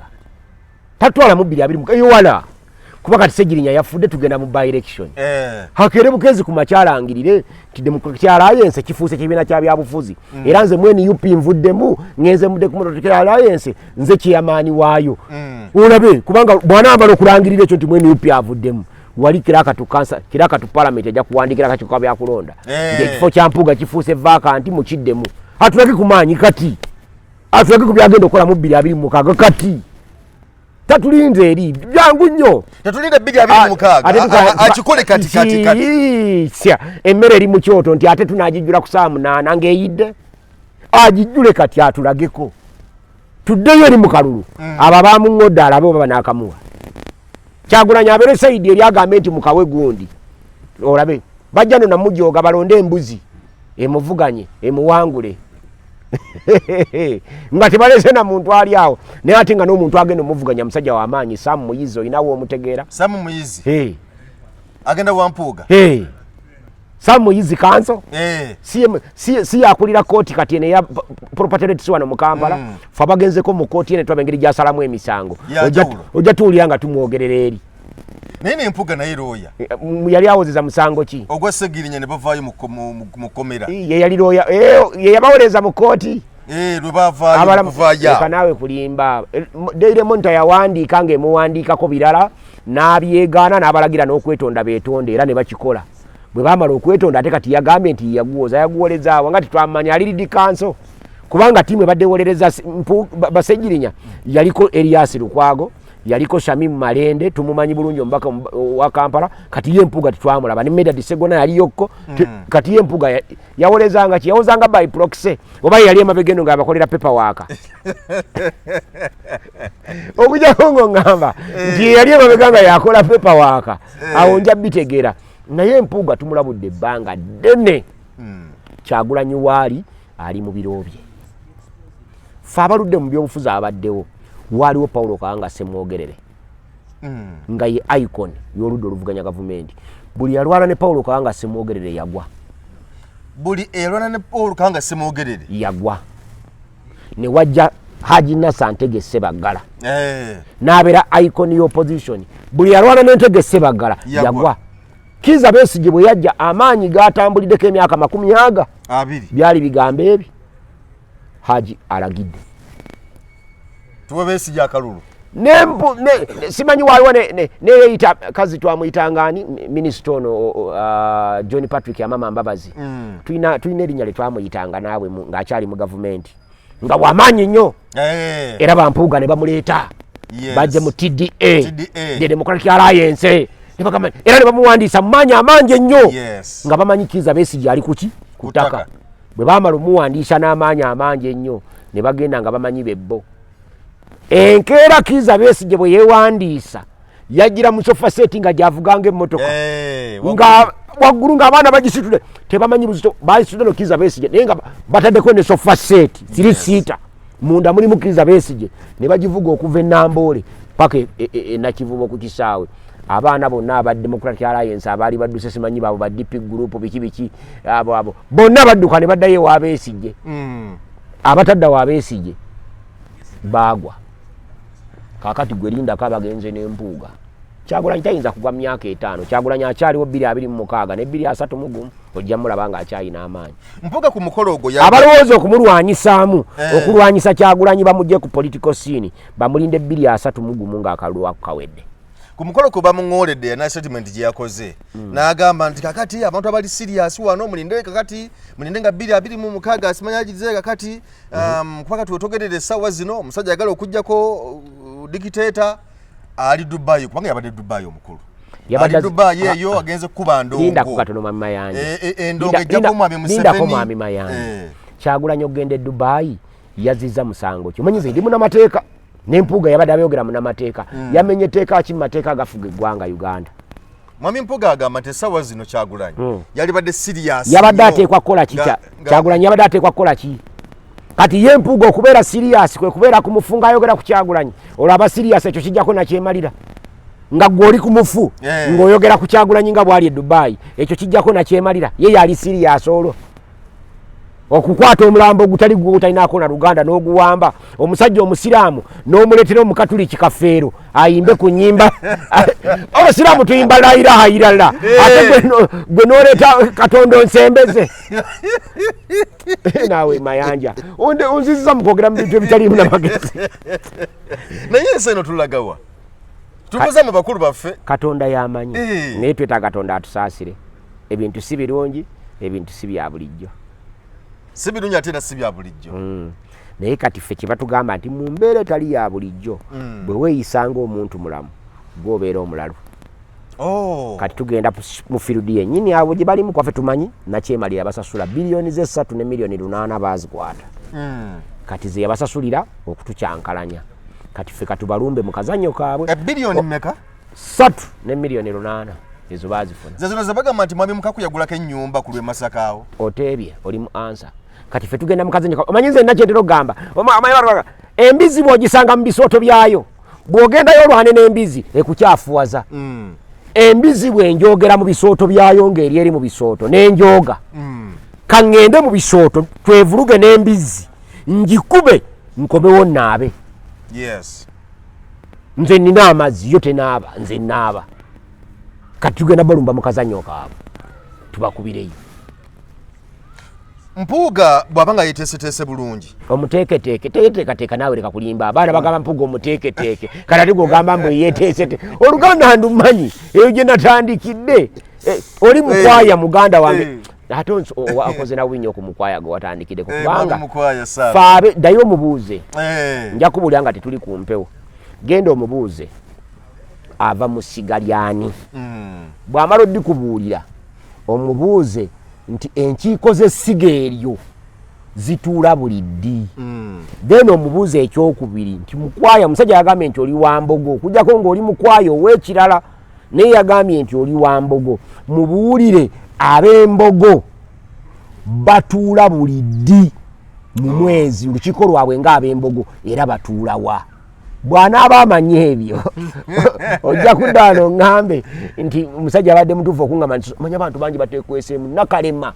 tatutwala mu 2026 yowala kuba kati Ssegirinya yafudde tugenda mu by-election. Hakere Bukezi ku makyalangirire nti Democratic Alliance kifuuse kibiina kya byabufuzi era nze mwene UP nvuddemu ngenze mu Democratic Alliance nze kyamaani waayo. Olabe kubanga bw'anaambala okulangirira ekyo nti mwene UP avuddemu wali kirakatu parliament ajja kuwandikira akakiiko byakulonda ng'ekifo kya Mpuuga kifuuse vacant mukiddemu. Atulage ku maanyi kati atulage ku byagenda okukola mu 2026 kati tatulinze eri byangu nnyo. Tatulinde 2026 akikole kati. Emmere eri mu kyoto nti ate tunaagijjula ku saa 8 ng'eyidde agijjule kati atulageko tuddeyo eri mu kalulu. Abo baamuŋŋodde alabe oba banaakamuwa. Kyagulanyi abeere sayidi eri agambe nti mukawe gundi olabe bajja no namujooga balonde embuzi emuvuganye emuwangule nga tebalese na muntu ali awo naye ate nga n'omuntu agenda omuvuganya musajja w'amaanyi Sam Muyizi olinawo omutegeera. Sam Muyizi agenda wa Mpuuga. Sam Muyizi kanso si yakulira kooti kati ene ya property rights wano mu Kampala fa bagenzeko mu kooti ene twaba engeri gy'asalamu emisango ojja tuwulira nga tumwogerera eri. Naye n'Empuuga naye looya yali awozeza musango ki ogwa Ssegirinya ne bavaayo mu komera. Ye yali looya ye yabawolereza mu kooti lwe bavaayo kuvaayo naawe kulimba. Daily Monitor yawandiika ng'emuwandiikako birala n'abyegaana n'abalagira n'okwetonda beetonde era ne bakikola. Bwe baamala okwetonda ate kati yagambye nti yaguwolezaawo nga tetwamanya aliridi kanso kubanga tiimu ebadde ewolereza Bassegirinya yaliko Elias Lukwago yaliko Shamim Malende tumumanyi bulungi ombaka wa Kampala kati ye Mpuuga tetwamulaba ne Medad Segona yaliyokko kati ye Mpuuga yawolezanga yawozanga by proxy oba yali emabegeno nga abakolera paperwork okuja kongo ngamba nti yali emabeganga yakola paperwork awo nja bitegera naye Mpuuga tumulabudde ebbanga ddene Kyagulanyi waali ali mu birobye fa abaludde mu byobufuzi abaddewo waliwo Paulo Kaanga Ssemwogerere nga ye icon y'oludda oluvuganya gavumenti buli yalwala ne Paulo Kaanga Ssemwogerere yagwa buli elwana ne Paulo Kaanga Ssemwogerere yagwa ne wajja Haji Nasser Ntege Ssebaggala n'abeera icon y'opposition buli yalwala ne Ntege Ssebaggala yagwa Kizza Besigye bwe yajja amaanyi gatambuliddeko emyaka 20 byali bigambo ebi Haji alagidde tuwe Besigye akalulu simanyi waliwo neyeyita kazi twamuyitangani minisita ono John Patrick Amama Mbabazi tulina erinnya lye twamuyitanga naawe ng'akyali mu gavumenti nga wamaanyi nnyo era Bampuuga ne bamuleeta bajje mu TDA the Democratic Alliance era ne bamuwandiisa mu maanyi amangi ennyo nga bamanyi Kizza Besigye ali kuki ku ttaka bwe baamala omuwandiisa n'amaanyi amangi ennyo ne bagenda nga bamanyi bebbo enkeera Kizza Besigye bwe yeewandiisa yajjira mu sofa seti nga gyavuganga emmotoka nga waggulu ng'abaana bagisitudde tebamanyi buzito bagisitudde no Kizza Besigye naye nga bataddeko ne sofa seti siri siita munda mulimu Kizza Besigye ne bagivuga okuva e Namboole paka Nakivubo ku kisaawe abaana bonna aba Democratic Alliance abaali badduse simanyi baabo ba DP group biki abo bonna badduka ne baddayo wa Besigye abatadda wa Besigye bagwa kakati gwerinda kabagenze n'Empuuga Kyagulanyi tayinza kugwa myaka 5 Kyagulanyi akyaliwo 226 ne 231 ojja mulaba nga akyayina amaanyi Mpuuga ku mukolo ogwo abalowooza okumulwanyisaamu okulwanyisa Kyagulanyi bamugye ku political scene bamulinde 231 ng'akalulu akawedde ku mukolo ko bamuŋooledde ya statement gye yakoze n'agamba nti kakati abantu abali serious wano mulinde kakati mulinde nga 226 asimanyagirize kakati kubanga tuwetogerere essaawa zino omusajja ayagala okuggyako dictator ali Dubai kubanga yabadde Dubai omukulu ali Dubai eyo agenze kuba ndongo linda ku katono mama yanje endongo ejjako mwami Museveni Kyagulanyi ogende Dubai yazizza musango kyo manyize ndi munamateeka n'Empuuga yabadde abyogera munamateeka yamenye teeka ki mateeka agafuga eggwanga Uganda mwami Mpuuga agamba nti essaawa zino Kyagulanyi yali badde serious yabadde ateekwa kukola ki Kyagulanyi yabadde ateekwa kukola ki kati ye Mpuuga okubeera serious kwe kubeera kumufunga ayogera ku Kyagulanyi olaba serious ekyo kijjako nakyemalira nga gw'oli ku mufu ng'oyogera ku Kyagulanyi nga bw'ali e Dubai ekyo kijjako nakyemalira ye yali serious olwo okukwata omulambo ogutali gwe otalinaako na Luganda n'oguwamba omusajja omusiraamu n'omuleetera omukatuliki kafeero ayimbe ku nnyimba abasiraamu tuyimba la ilaha illallah ate gwe n'oleeta Katonda onsembeze naawe mayanja onziziza mu kwogera mu bintu ebitaliimu n'amagezi naye ensi eno tulagawa tubuuza mu bakulu baffe Katonda yamanyi naye twetaaga Katonda atusaasire ebintu si birungi ebintu si bya bulijjo si birungi ate na si bya bulijjo naye kati ffe kye batugamba nti mu mbeera etali ya bulijjo bwe weeyisanga omuntu mulamu gw'obeera omulalu kati tugenda mu fieldi yennyini abo gye balimu kwaffe tumanyi nakyemalira basasula biliyoni ze 3 ne miliyoni 8 bazikwata kati ze yabasasulira okutukyankalanya kati ffe katubalumbe mu kazannyo kaabwe biliyoni mmeka 3 ne miliyoni 8 ezo bazifuna zazino zabagamba nti mwami Mukaku yagulako ennyumba ku lwe Masaka awo oteebye oli mu ansa kati ffe tugenda mu kazannyo omanyi nze nakyentera okugamba embizi bw'ogisanga mu bisooto byayo bw'ogendayo olwane n'embizi ekukyafuwaza embizi bwenjogera mu bisooto byayo ng'eri eri mu bisooto n'enjooga kaŋŋende mu bisooto twevuluge n'embizi njikube nkomewo naabe nze nina amazzi yo tenaaba nze naaba kati tugenda balumba mu kazannyo kaabwe tubakubireyo Mpuuga bw'abanga yeteeseteese bulungi omuteeketeeke teekateeka naawe leka kulimba abaana bagamba Mpuuga omuteeketeeke kati ate gw'ogamba mbu yeeteesete Oluganda ndumanyi eyo gye natandikidde oli mukwaya muganda wange ate wakoze na winyo ku mukwaya gwe watandikidde kubanga faabe ddayo omubuuze nja kubulya nga tetuli ku mpewo genda omubuuze ava mu ssiga lyani bw'amala oddikubuulira omubuuze nti enkiiko z'essiga eryo zituula buli ddi then omubuuze ekyokubiri nti mukwaya musajja yagambye nti oli wa mbogo okujjako ng'oli mukwaya ow'ekirala naye yagambye nti oli wa mbogo mubuulire ab'embogo batuula buli ddi mu mwezi lukiiko lwabwe ng'ab'embogo era batuula wa bw'anaaba amanyi ebyo ojja kuddaano ŋŋambe nti musajja abadde mutuufu okuŋŋamba nti manya abantu bangi bateekweseemu Nakalema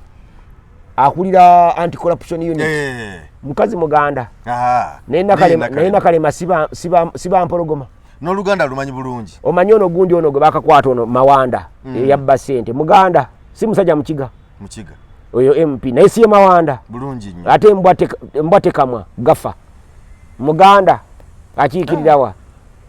akulira anti-corruption unit mukazi muganda naye Nakalema siba mpologoma n'oluganda lumanyi bulungi omanyi ono gundi ono gwe bakakwata ono Mawanda eyabba ssente muganda si musajja mukiga oyo MP naye siye Mawanda bulungi nnyo ate mbwate kamwa gafa muganda akiikirirawa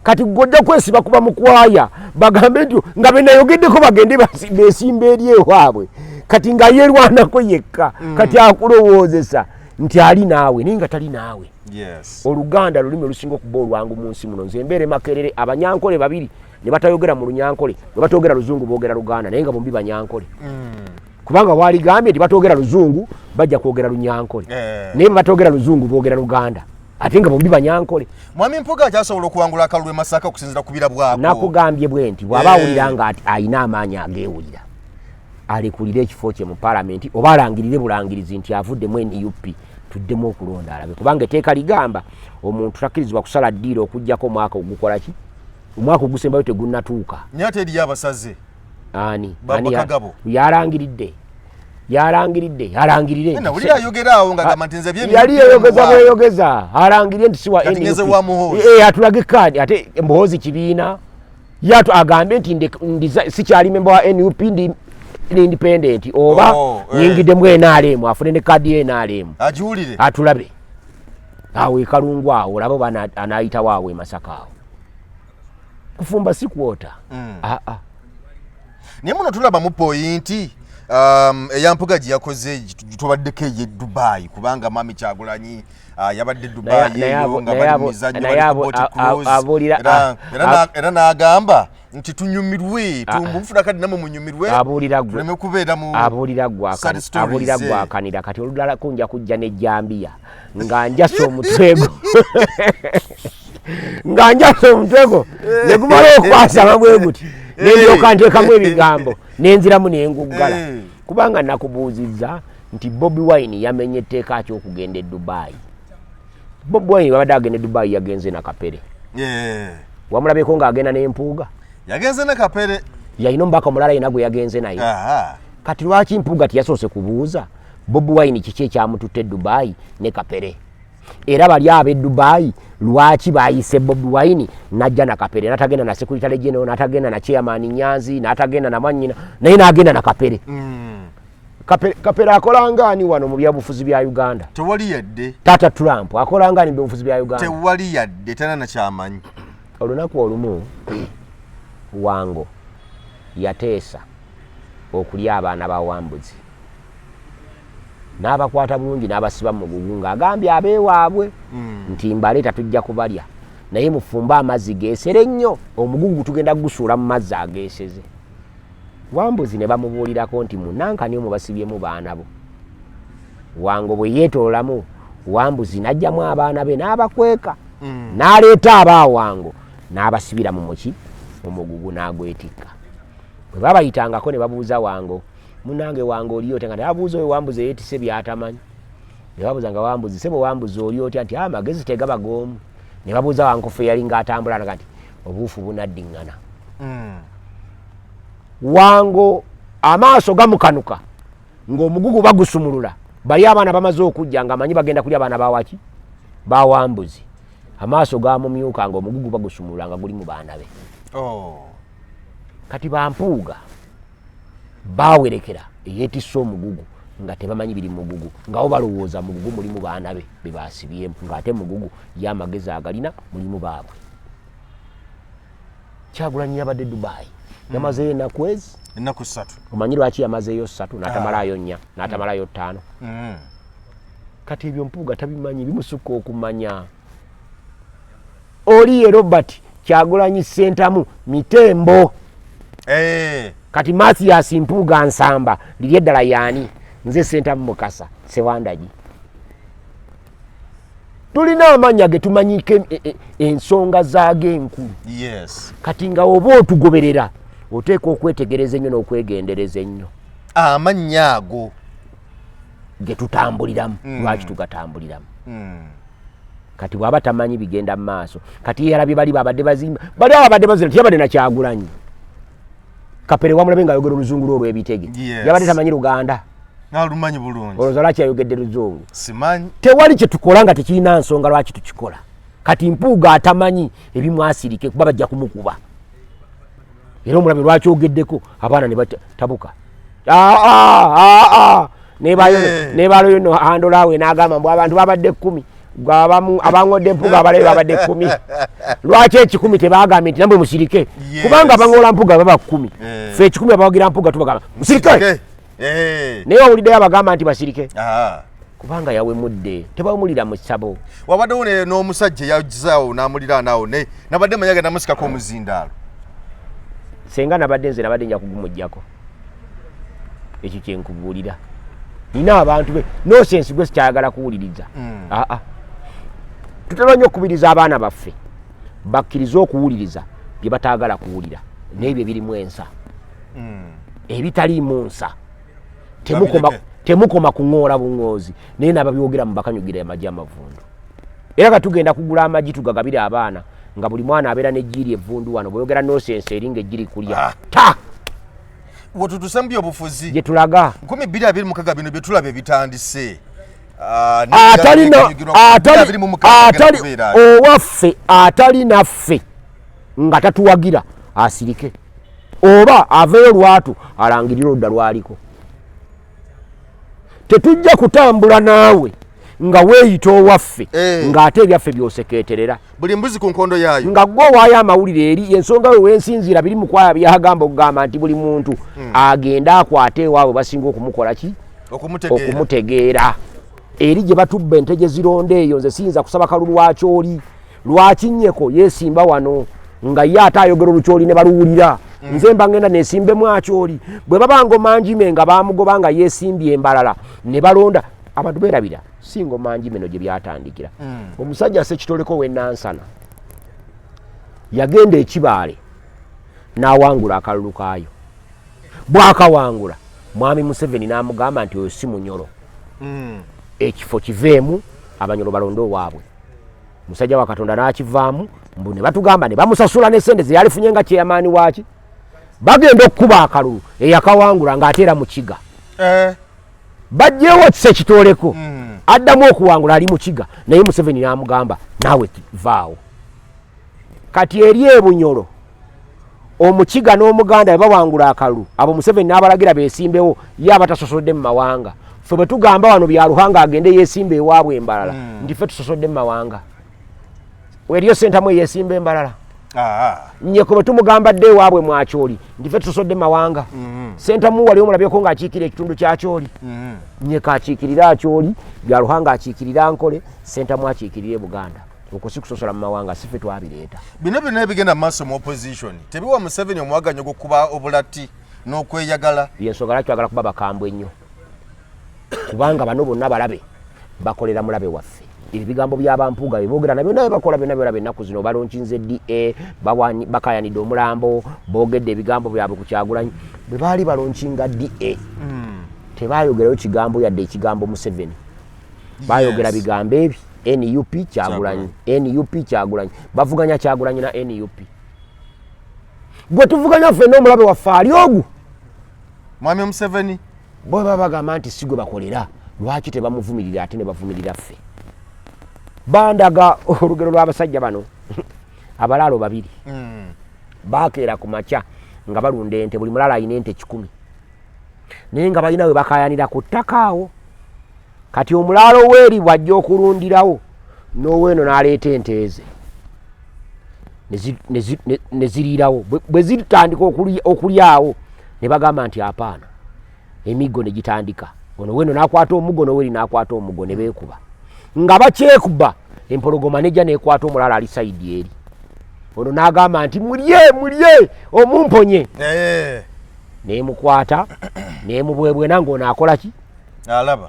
kati gojja kwesiba kuba mukwaya bagambe nti nga benayogeddeko bagende besimba eri ewaabwe kati nga yerwanako yekka kati akulowoozesa nti ali naawe naye nga tali naawe oluganda lulimi olusinga okuba olwangu mu nsi muno nze mbeere Makerere abanyankole babiri ne batayogera mu lunyankole ne batogera luzungu boogera luganda naye nga bombi banyankole kubanga waaligambye nti batogera luzungu bajja kwogera lunyankole naye batogera luzungu boogera luganda ate nga bombi banyankole mwami Mpuuga akyasobola okuwangula akalulu e Masaka okusinziira ku bira bwako nakugambye bwe nti bw'aba awulira nga ayina amaanyi ageewulira alekulire ekifo kye mu palamenti oba alangirire bulangirizi nti avuddemu NUP tuddemu okulonda alabe kubanga etteeka ligamba omuntu takkirizibwa kusala ddiiro okuggyako omwaka ogukola ki omwaka ogusembayo tegunnatuuka naye ate eriyo abasaze ani yalangiridde alangirire nawulira ayogera awo ng'agamba nti nze yali yeyogeza alangirire nti siwa atulage kaadi ate Muhoozi kibiina yatu agambe nti sikyali memba wa NUP ndi independent oba nyingiddemu NRM afune ne kaadi ye NRM agiwulire atulabe awo ekalungu awo olabo anaayitawo awo e Masaka awo kufumba si kwota naye muno tulaba mu poyinti eyampuga gye yakoze tubaddeko eye Dubai kubanga Mami Kyagulanyi yabadde Dubai eyo nga bali mizannyo era n'agamba nti tunyumirwe tumufuna kadi namwe munyumirwe tuleme kubeera mu abuulira gwakanira kati oludala kunja kujja ne Jambia nga njasa omutego ne gumala okwasama bwe guti nendyoka nteekamu ebigambo nenziramu nenguggala kubanga nakubuuzizza nti Bobi Wine yamenye etteeka ki okugenda e Dubai. Bobi Wine babadde agenda e Dubai yagenze na Kapere wamulabeko ng'agenda n'Empuuga yagenze ne Kapere yalina omubaka omulala yena gwe yagenze naye kati lwaki Mpuuga tiyasoose kubuuza Bobi Wine kiki ekyamututte Dubai ne Kapere era bali ab'e Dubai lwaki bayise Bobi Wine najja na Kapere natagenda na Secretary General natagenda na Chairman Nyanzi natagenda na Mwanyina naye nagenda na Kapere Kapere akola ngani wano mu byabufuzi bya Uganda tewali yadde Tata Trump akola ngani mu byabufuzi bya Uganda tewali yadde tena na kyamanyi olunaku olumu Wango yateesa okulya abaana ba Wambuzi n'abakwata bulungi n'abasiba mu mugugu ng'agambye abeewaabwe nti mbaleeta tujja kubalya naye mufumba amazzi geesere nnyo omugugu tugenda gusuula mu mazzi ageeseze Wambuzi ne bamubuulirako nti munankani omwo basibyemu baana bo Wango bwe yeetoolamu Wambuzi n'ajjamu abaana be n'abakweka n'aleeta abaawango n'abasibira mu muki omugugu n'agwetikka bwe babayitangako ne babuuza Wango munange Wango oli otya nga nabuuza oyo Wambuzi yeetise byatamanyi ne babuuza nga Wambuzi sebo Wambuzi oli otya nti amagezi tegaba goomu ne babuuza Wankofu yali ng'atambula nga nti obuufu bunaddiŋŋana Wango amaaso gamukanuka ng'omugugu bagusumulula bali abaana bamaze okujja ng'amanyi bagenda kulya abaana bawaki ba Wambuzi amaaso gamumyuka ng'omugugu bagusumulula nga guli mu baana be kati Bampuuga bawerekera eyeetisse omugugu nga tebamanyi biri mugugu ngawo balowooza mugugu mulimu baana be bebasibyemu ng'ate mugugu y'amagezi agalina mulimu baabwe Kyagulanyi yabadde Dubai yamazeyo ennaku ennaku 3 omanyi lwaki yamazeyo 3 n'atamalayo 4 n'atamalayo 5 kati ebyo Mpuuga tabimanyi bimusukka okumanya oli ye Robert Kyagulanyi Sentamu Mitembo. Kati Mathias Mpuuga Nsamba liri eddala yaani nze Sentamu Mukasa Sewandagi. Tulina amanya ge tumanyike ensonga zaage enkulu. Yes. Kati nga oba otugoberera oteeka okwetegereza ennyo n'okwegendereza ennyo. Amanya ago ge tutambuliramu lwaki tugatambuliramu. Kati bw'aba tamanyi bigenda mu maaso. Kati yarabye bali babadde bazimba. Bali abadde bazimba tiyabadde na Kyagulanyi. Kapere wamulabe nga ayogera oluzungu olw'ebitege. Yabadde tamanyi Luganda. Nalumanyi bulungi. Olowooza lwaki ayogedde luzungu? Simanyi. Tewali kye tukola nga tekirina nsonga lwaki tukikola. Kati Mpuuga atamanyi ebimwasirike kuba bajja kumukuba. Era omulabe lwaki ogeddeko abaana ne batabuka. Nebaloyo no handolawe n'agamba mbu abantu babadde 10. Abangodde Mpuuga abalabe babadde 10. Lwaki 10 tebagambye nti nambwe musirike? Kubanga abangola Mpuuga baba 10. Ffe 10 abawagira Mpuuga tubagamba musirike. Naye owuliddeyo abagamba nti basirike. Kubanga yawemudde tebawumulira mu ssabo. Wabaddewo n'omusajja yazaawo n'amulira naawo nabadde manyaga namusikako omuzindaalo. Senga nabadde nze nabadde nja kugumujjako. Ekyo kyenkubuulira. Nina abantu be no sense gwe sikyayagala kuwuliriza. Tutera nnyo okubiriza abaana baffe bakkiriza okuwuliriza bye bataagala kuwulira n'ebyo birimu ensa. Ebitaliimu nsa temukoma kuŋŋoola buŋŋoozi naye nababyogera mu bakanyugira amagi amavundu. Era katugenda kugula amagi tugagabire abaana nga buli mwana abeera n'ejjiiri evvundu wano bw'oyogera nosense eringa ejjiri kulya wotutusembi obufuzi gye tulaga 2026 bino bye tulaba ebitandise. Owaffe atali naffe nga tatuwagira asirike oba aveyo lwatu alangirira odda lwaliko. Tetujja kutambula naawe nga weeyita owaffe ng'ate ebyaffe by'osekeeterera buli mbuzi ku nkondo yaayo nga gwe owaayo amawulire eri ensonga we wensinziira biri mu kwaya byagamba okugamba nti buli muntu agenda akwate ewaabwe basinga okumukola ki okumutegeera eri gye batubba ente gye zironda eyo nze siyinza kusaba kalulu lwakyoli lwakinnyeko yeesimba wano nga ye ate ayogera olukyoli ne baluwulira nze mba ngenda neesimbemu akyoli bwe babanga omanjime nga bamugoba nga yeesimbye embalala ne balonda abantu beerabira singa omanjime gye byatandikira. Omusajja Ssekitoleko w'Ennansana yagenda ekibaale n'awangula akalulu kaayo. Bw'akawangula Mwami Museveni n'amugamba nti oyo si munyolo. Ekifo kiveemu abanyolo balonde owaabwe. Musajja wa Katonda n'akivaamu mbu ne batugamba ne bamusasula n'essente ze yalifunye nga kyeyamaani waaki. Bagenda okukuba akalulu eyakawangula ng'ate era mu kiga. Bajjeewo Ssekitoleko addamu okuwangula ali mu kiga naye Museveni n'amugamba naawe vaawo. Kati eri ebunyolo omukiga n'omuganda bwe bawangula akalulu abo Museveni n'abalagira beesimbewo ye abatasosodde mu mawanga. Ffe bwe tugamba wano bya Ruhanga agende yeesimba ewaabwe embalala nti ffe tusosodde mu mawanga. Eriyo Sentamu yeesimba embalala. Nnyeko bwe tumugamba dde ewaabwe mwakyoli nti ffe tusosodde mu mawanga. Sentamu wali omulabyeko ng'akiikira ekitundu kya Kyoli. Nnyeko akiikirira Akyoli, bya Ruhanga akiikirira Nkole, Sentamu akiikirira e Buganda. Okwo si kusosola mu mawanga si ffe twabireeta. Bino byonna ebigenda mu maaso mu opposition tebiwa Museveni omuwaganyo gw'okuba obulati n'okweyagala. Y'ensonga lwaki twagala kuba bakambwe ennyo. Kubanga bano bonna balabe bakolera mulabe waffe. Ebigambo by'abampuuga boogera nabyo naye bakola byonna byolabe ennaku zino balonkinze DA bakayanidde omulambo boogedde ebigambo byabwe ku Kyagulanyi. Bwe baali balonkinga DA tebaayogerayo kigambo yadde ekigambo Museveni. Baayogera bigambo ebi NUP Kyagulanyi NUP Kyagulanyi bavuganya Kyagulanyi na NUP. Gwe tuvuganya ffe n'omulabe waffe ali ogu Mwami Museveni bo baba bagamba nti si gwe bakolera lwaki tebamuvumirira ate ne bavumirira ffe. Bandaga olugero lw'abasajja bano abalaalo 2 baakeera ku makya nga balunda ente buli mulala alina ente 10 naye nga balina we bakayanira ku ttaka awo. Kati omulaalo weeri bw'ajja okulundirawo n'oweeno n'aleeta ente ze ne ziriirawo. Bwe zitandika okulyawo ne bagamba nti apaana emiggo ne gitandika. Ono weeno n'akwata omuggo n'oweeri n'akwata omuggo ne beekuba. Nga bakyekuba empologoma nejja n'ekwata omulala ali sayidi eri. ono n'agamba nti mulye omumponye neemukwata neemubwebwena ng'ono akola ki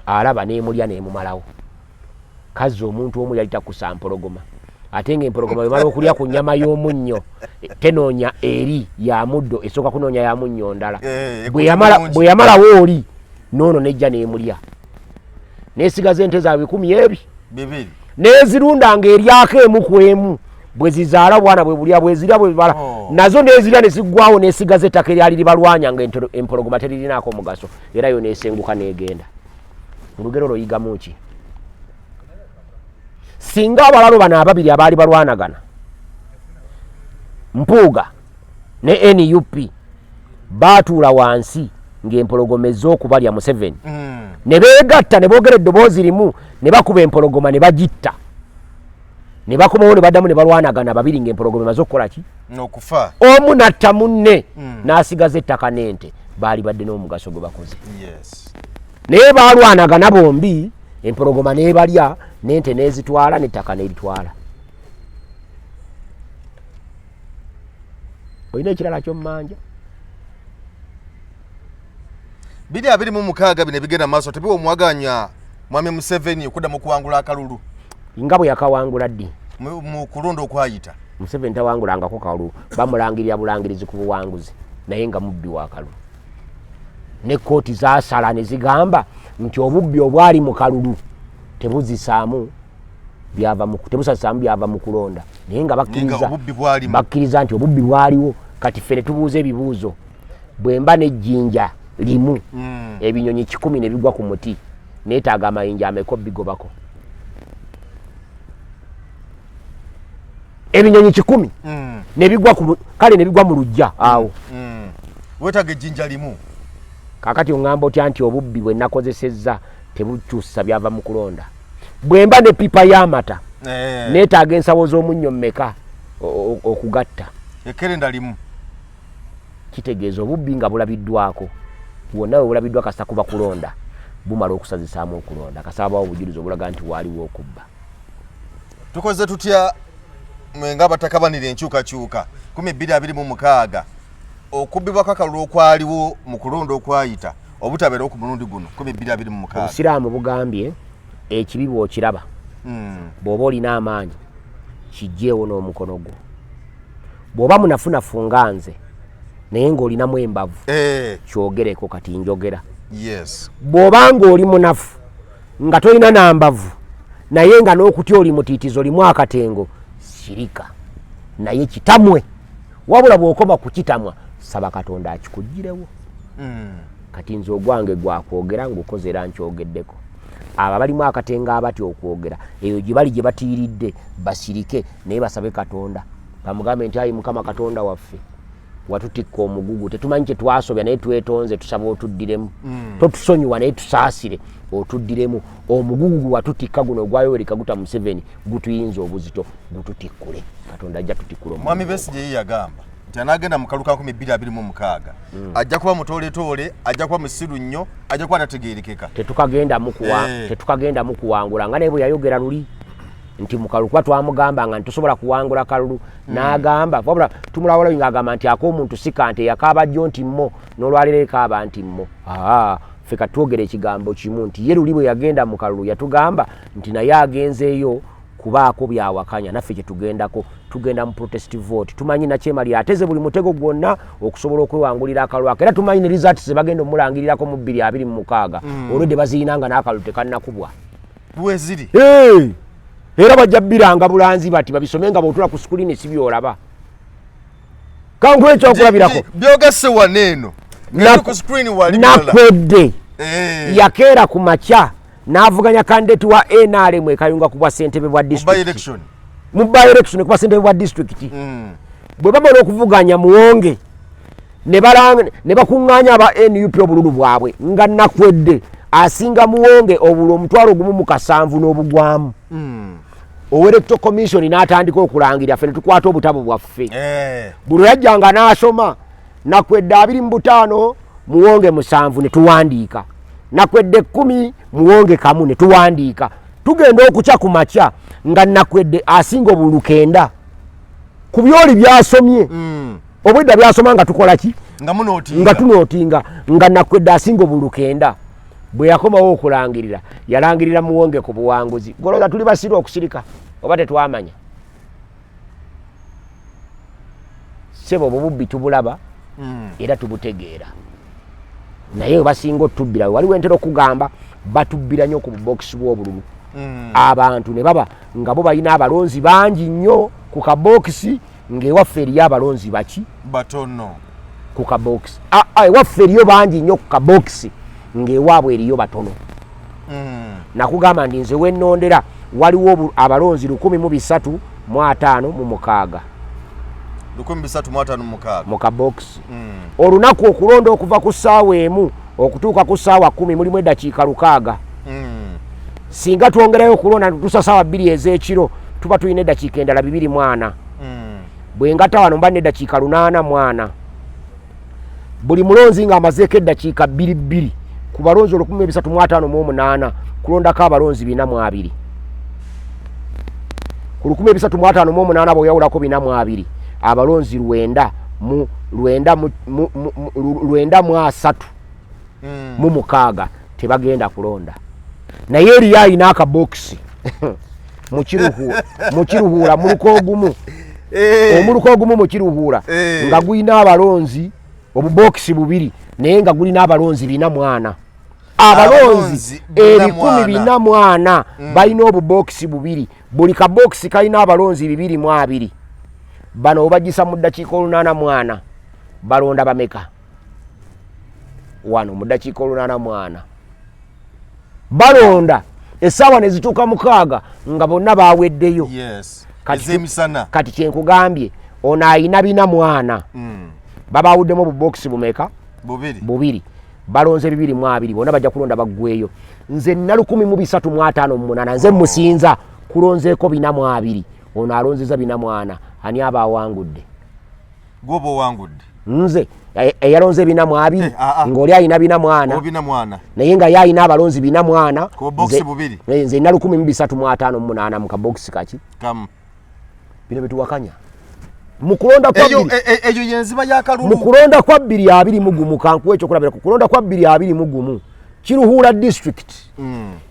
alaba neemulya neemumalawo kazzi omuntu omu yali takusa mpologoma ate ng'empologoma bwe mala okulya ku nnyama y'omunnyo tenoonya eri ya muddo esooka kunoonya ya munnyo ndala bwe yamalawo oli noono nejja neemulya neesigaza ente zaabwe 10 neezirunda ng'eryako emu ku emu bwe zizaala bwana bwe bulya bwe zirya bwe bibala nazo neezirya ne ziggwawo neesigaza ettaka eryali libalwanya nga empologoma teririnaako mugaso era yo neesenguka neegenda olugero loyigamu ki singa abalalo bano ababiri abaali balwanagana Mpuuga ne NUP baatuula wansi ng'empologoma ez'okubalya Museveni ne beegatta ne boogera eddoboozi limu ne bakuba empologoma ne bagitta ne bakomawo ne baddamu ne balwanagana babiri ng'empologoma emaze okukola ki n'okufa omu natta munne n'asigaza ettaka n'ente baali badde n'omugaso gwe bakoze naye baalwanagana bombi empologoma n'ebalya n'ente n'ezitwala n'ettaka n'eritwala olina ekirala ky'omumanja 2026 bino bigenda maaso tebiwa omwaganya Mwami Museveni okuddamu kuwangula akalulu nga bwe yakawangula ddi mu kulonda okwayita Museveni tawangulangako kalulu bamulangirira bulangirizi ku buwanguzi naye nga mubbi wa kalulu ne kooti zaasala ne zigamba nti obubbi obwali mu kalulu tebuzisaamu byava mu kulonda naye nga bakkiriza nti obubbi bwaliwo kati fene tubuuza ebibuuzo bwe mba n'ejjinja limu ebinyonyi 10 ne bigwa ku muti neetaaga amayinja ameko bigobako ebinyonyi 10 ne bigwa kale ne bigwa mu lujja awo weetaaga ejjinja limu kakati oŋŋamba otya nti obubbi bwe nakozesezza tebukyusa byava mu kulonda bwe mba ne pipa y'amata neetaaga ensawo z'omunnyo mmeka okugatta ekerenda limu kitegeeza obubbi nga bulabiddwako bwonna bwe bulabiddwa kasita kuba kulonda bumala okusazisaamu okulonda kasabawo obujulizi obulaga nti waaliwo okubba tukoze tutya ng'abatakabanira enkyukakyuka 2026 okubbibwako akalulu okwaliwo mu kulonda okwayita obutabeerawo ku mulundi guno 2026 obusiraamu bugambye ekibi bw'okiraba bw'oba olina amaanyi kijjeewo n'omukono gwo bw'oba munafunafu nga nze naye ng'olinamu embavu kyogereko kati njogera bw'oba ng'oli munafu nga tolina nambavu naye nga n'okutya oli mutiitizo limu akatengo sirika naye kitamwe wabula bw'okoma ku kitamwa saba Katonda akikuggirewo kati nze ogwange gwakwogera ng'okoze era nkyogeddeko abo balimu akatenga abatya okwogera eyo gye bali gye batiiridde basirike naye basabe Katonda bamugambe nti ayi Mukama Katonda waffe watutikka omugugu tetumanyi kye twasobya naye twetonze tusaba otuddiremu totusonyiwa naye tusaasire otuddiremu omugugu watutikka guno ogwayoyeri Kaguta Museveni gutuyinza obuzito gututikkule Katonda ajja tutikkula Mwami Besigye ye yagamba nti anaagenda mu kaluka 2026 ajja kuba mutooletoole ajja kuba musiru nnyo ajja kuba tategeerekeka tetukagenda mu kuwangula nga naye bwe yayogera luli nti mu kalulu kuba twamugamba nga ntusobola kuwangula kalulu n'agamba wabula tumulawolayo ng'agamba nti ak'omuntu si kante yakaaba jjo nti mmo n'olwaliro ekaaba nti mmo ffe katwogera ekigambo kimu nti ye luli bwe yagenda mu kalulu yatugamba nti naye agenzeeyo kubaako byawakanya naffe kye tugendako tugenda mu protest vote tumanyi nakyemali ateze buli mutego gwonna okusobola okwewangulira akalulu ako era tumanyi ne results ze bagenda omulangirirako mu 2026 olwedde baziyinanga n'akalulu tekannakubwa bweziri era bajja bbiranga bulanzi bati babisome nga bwotula ku screen si byolaba kangu ekyokulabirako byogese waneeno ku screen wali nakwedde yakeera ku makya n'avuganya kandidate wa NRM ekayunga ku bwa ssentebe bwa district mu by election ku bwa ssentebe bwa district bwe bamala okuvuganya muwonge ne bakuŋŋaanya aba NUP obululu bwabwe nga nakwedde asinga muwonge obulu omutwalo gumu mu kasanvu n'obugwamu Electoral Commission n'atandika okulangira ffe ne tukwata obutabo bwaffe buli yajjanga n'asoma nakwedde 25 muwonge 7 ne tuwandiika nakwedde 10 muwonge 1 ne tuwandiika tugenda okukya ku makya nga nakwedde asinga obulu 9 ku byoli byasomye obwedda byasoma nga tukola ki nga tunootinga nga nakwedda asinga obulukenda bwe yakomawo okulangirira yalangirira muwonge ku buwanguzi goloza tuli basira okusirika oba tetwamanya sebo obubbi tubulaba era tubutegeera naye basinga otubbira waliwo entera okugamba batubbira nnyo ku bubokisi bw'obululu abantu ne baba nga bo balina abalonzi bangi nnyo ku kabokisi ng'ewaffe eriyo abalonzi baki batono ku kabokisi ewaffe eriyo bangi nnyo ku kabokisi ng'ewaabwe eriyo batono nakugamba ndi nze wennondera waliwo abalonzi 1356 mu kabokisi olunaku okulonda okuva ku ssaawa emu okutuuka ku ssaawa 10 mulimu eddakiika 600 singa twongerayo okulonda tutuusa ssaawa 2 ez'ekiro tuba tulina eddakiika endala 240 bwe ngata wano mba n'eddakiika 840 buli mulonzi ng'amazeeko eddakiika 2 ku balonzi 1358 kulondako abalonzi 420 ku 1358 bw'oyawulako 420 abalonzi 903 mu mukaaga tebagenda kulonda naye eriyo alina akabokisi mukiruhuura omuluka ogumu mukiruhuura nga gulina abalonzi obubokisi 2 naye nga gulina abalonzi 440 abalonzi 1,440 balina obubokisi 2 buli kabokisi kalina abalonzi 220 bano obagisa mu ddakiika 840 balonda bameka wano mu ddakiika 840 balonda essaawa ne zituuka 6 nga bonna baweddeyo kati kyenkugambye ono ayina 440 babawuddemu obubokisi bumeka 2 balonze 220 bonna bajja kulonda baggweyo nze nina 1358 nze musinza kulonzeeko 420 ono alonzeza 440 ani aba awangudde gwoba owangudde nze eyalonze 420 ng'oli ayina 440 naye nga ye ayina abalonzi 440 nze nina 1358 mu kabokisi kaki bino betuwakanya mukulonda kwa 221 kankuwa ekyokulabira kulonda kwa 221 kiruhuura district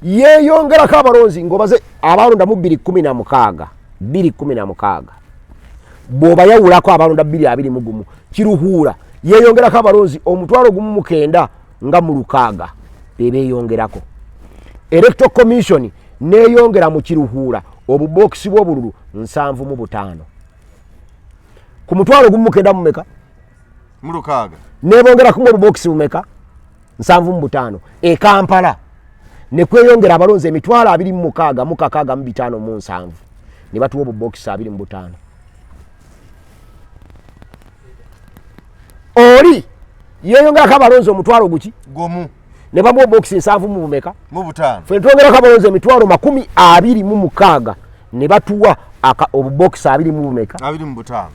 yeeyongerako abalonzi ng'obaze abalonda mu 216 bw'oba yawulako abalonda 221 kiruhuura yeeyongerako abalonzi 1,900 nga mu 600 bebeeyongerako electoral commission neeyongera mu kiruhuura obubokisi bw'obululu 75 ku 1,900 mumeka mu 600 nebongerako mu obubokisi bumeka 75 e Kampala ne kweyongera abalonzi 26,657 ne batuwa obubokisi 25 oli yeeyongerako abalonzi 1,000 guki gomu ne bamuwa obubokisi 7 mu bumeka mu 5 fe twongerako abalonzi 26,000 ne batuwa obubokisi 20 mu bumeka 20 mu 5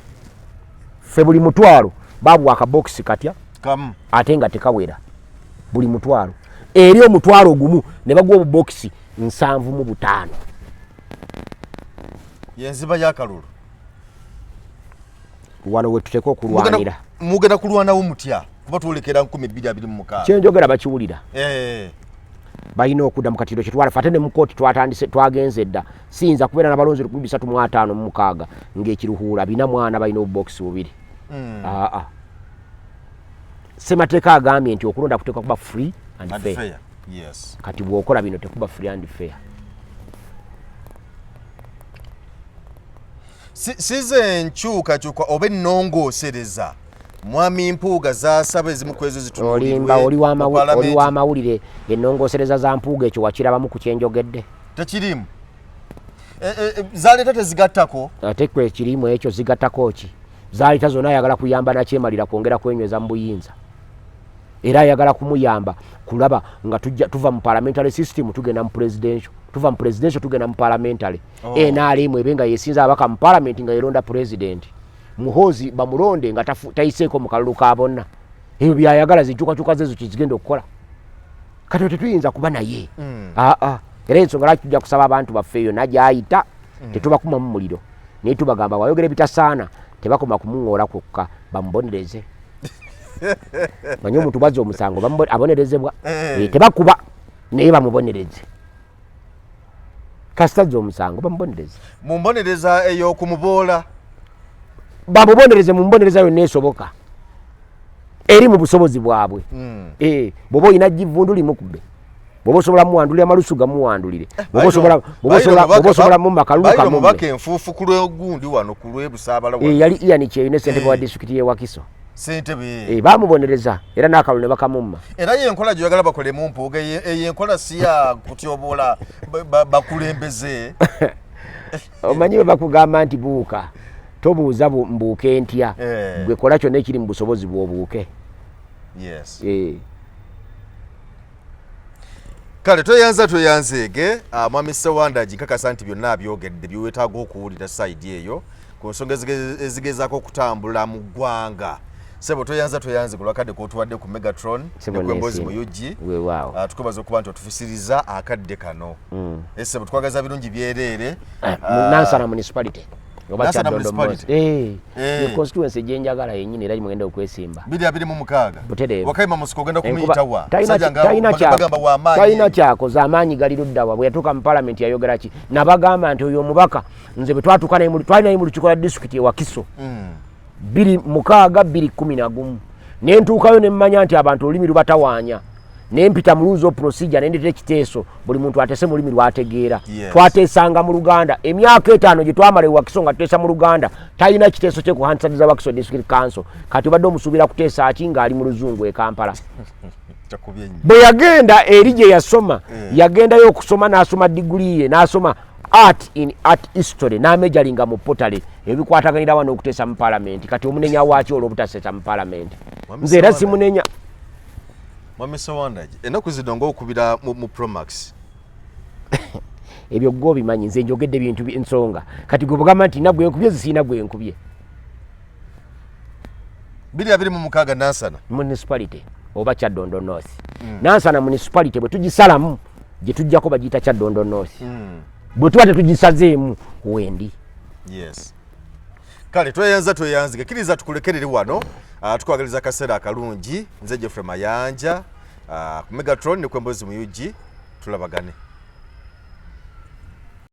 fe buli mutwalo babuwa akabokisi katya kamu ate nga tekawera buli mutwalo eri omutwalo gumu ne baguwa obubokisi 7 mu 5 yenziba yakalulu wano wetuteeka okulwanira mugenda kulwanawo mutya kuba twolekera 1226 kyenjogera bakiwulira balina okudda mu katiro kyetwalafa ate ne mu kooti twatandise twagenze dda siyinza kubeera n'abalonzi 356 ng'ekiruhuura 440 balina obubokisi 2 ssemateeka agambye nti okulonda kuteekwa kuba free and fair. Yes. Kati bw'okola bino tekuba free and fair. Size nkyukakyuka oba ennongoosereza mwami Mpuuga zaasaba ezimu ku ezo zitunuulirwe oli w'amawulire ennongoosereza za Mpuuga ekyo wakirabamu ku kyenjogedde tekirimu zaleeta tezigattako ate kwe kirimu ekyo zigattako ki zaleeta zonna ayagala kuyamba nakyemalira kwongera kwenyweza mu buyinza era ayagala kumuyamba kulaba nga tuva mu parliamentary system tugenda mu presidential tuva mu presidential tugenda mu parliamentary NRM ebenga yesinza abaka mu parliament nga yeronda president muhozi bamulonde nga tayiseeko mu kalulu ka bonna ebyo byayagala zikyukakyuka zezo kizigenda okukola kati tetuyinza kuba naye era ensonga lwaki tujja kusaba abantu baffe eyo nagyayita tetubakuma mu muliro naye tubagamba wayogera bitasaana tebakoma kumuŋŋoola kwokka bamubonereze manyi omuntu bwazza omusango abonerezebwa tebakuba naye bamubonereze kasitazza omusango bamubonereze mumbonereza ey'okumuboola bamubonereze mumubonereza yonna esoboka eri mu busobozi bwabwe bw'oba olina jjivundu limukube bw'oba osobola muwandulira amalusu gamuwandulire bw'oba osobola mumakaluka mubaka enfuufu ku lwegundi wano ku lwebusaabala yali Ian Kyeyune ssentebe wa disitulikiti y'e Wakiso ssentebe bamubonereza era n'akalulu ne bakamumma era yenkola gyoyagala bakolemu mpuuga eyenkola si ya kutyoboola bakulembeze omanyi bwe bakugamba nti buuka tobuuza mbuuke ntya gwe kola kyonna ekiri mu busobozi bw'obuuke kale tweyanzeege mwami Sewandagi nkakasa nti byonna abyogedde byewetaaga okuwulira sayidi eyo ku nsonga ezigezaako okutambula mu ggwanga sebo tweyanze kulwakadde kotuwadde ku Megatron nekwembozi mu UG tukubaza okuba nti otufusiriza akadde kano sebo tukwagaza birungi byereere Nansana municipality constituency gyenjagala yennyini era mugenda okwesimba 226 wakayima musiko ogenda kumuyitawa talina kyakoze amaanyi gali luddawa bwe yatuuka mu palamenti yayogera ki nabagamba nti oyo omubaka nze bwe twatuuka twalinayo mu lukiiko lwa disitulikiti e Wakiso 26/2011 ne ntuukayo ne mmanya nti abantu olulimi lubatawaanya ne mpita mu rules of procedure ne ndetera ekiteeso buli muntu atese mu lulimi lwategeera twateesanga mu Luganda emyaka 5 gye twamala e Wakiso nga tuteesa mu Luganda talina kiteeso kye ku Hansard Wakiso District Council kati obadde omusuubira kuteesa ki ng'ali mu Luzungu e Kampala bwe yagenda eri gye yasoma yagendayo okusoma n'asoma diguli ye n'asoma art in art history n'amejalinga mu potale ebikwataganira wano okuteesa mu palamenti kati omunenya waaki olw'obutaseesa mu palamenti nze era simunenya Mwami Sewandagi ennaku zino ng'okubira mu Promax ebyo gwe obimanyi nze njogedde bintu ensonga kati gwe bugamba nti nagwe enkubye zisiina gwe enkubye 226 Nansana municipality oba Kyaddondo North Nansana municipality bwe tugisalamu gye tujjako bagiyita Kyaddondo North bwe tuba tetugisazeemu wendi kale tweyanzike kkiriza tukulekerere wano tukwagaliza akaseera akalungi nze Geoffrey Mayanja ku Megatron ne kwembozi mu UG tulabagane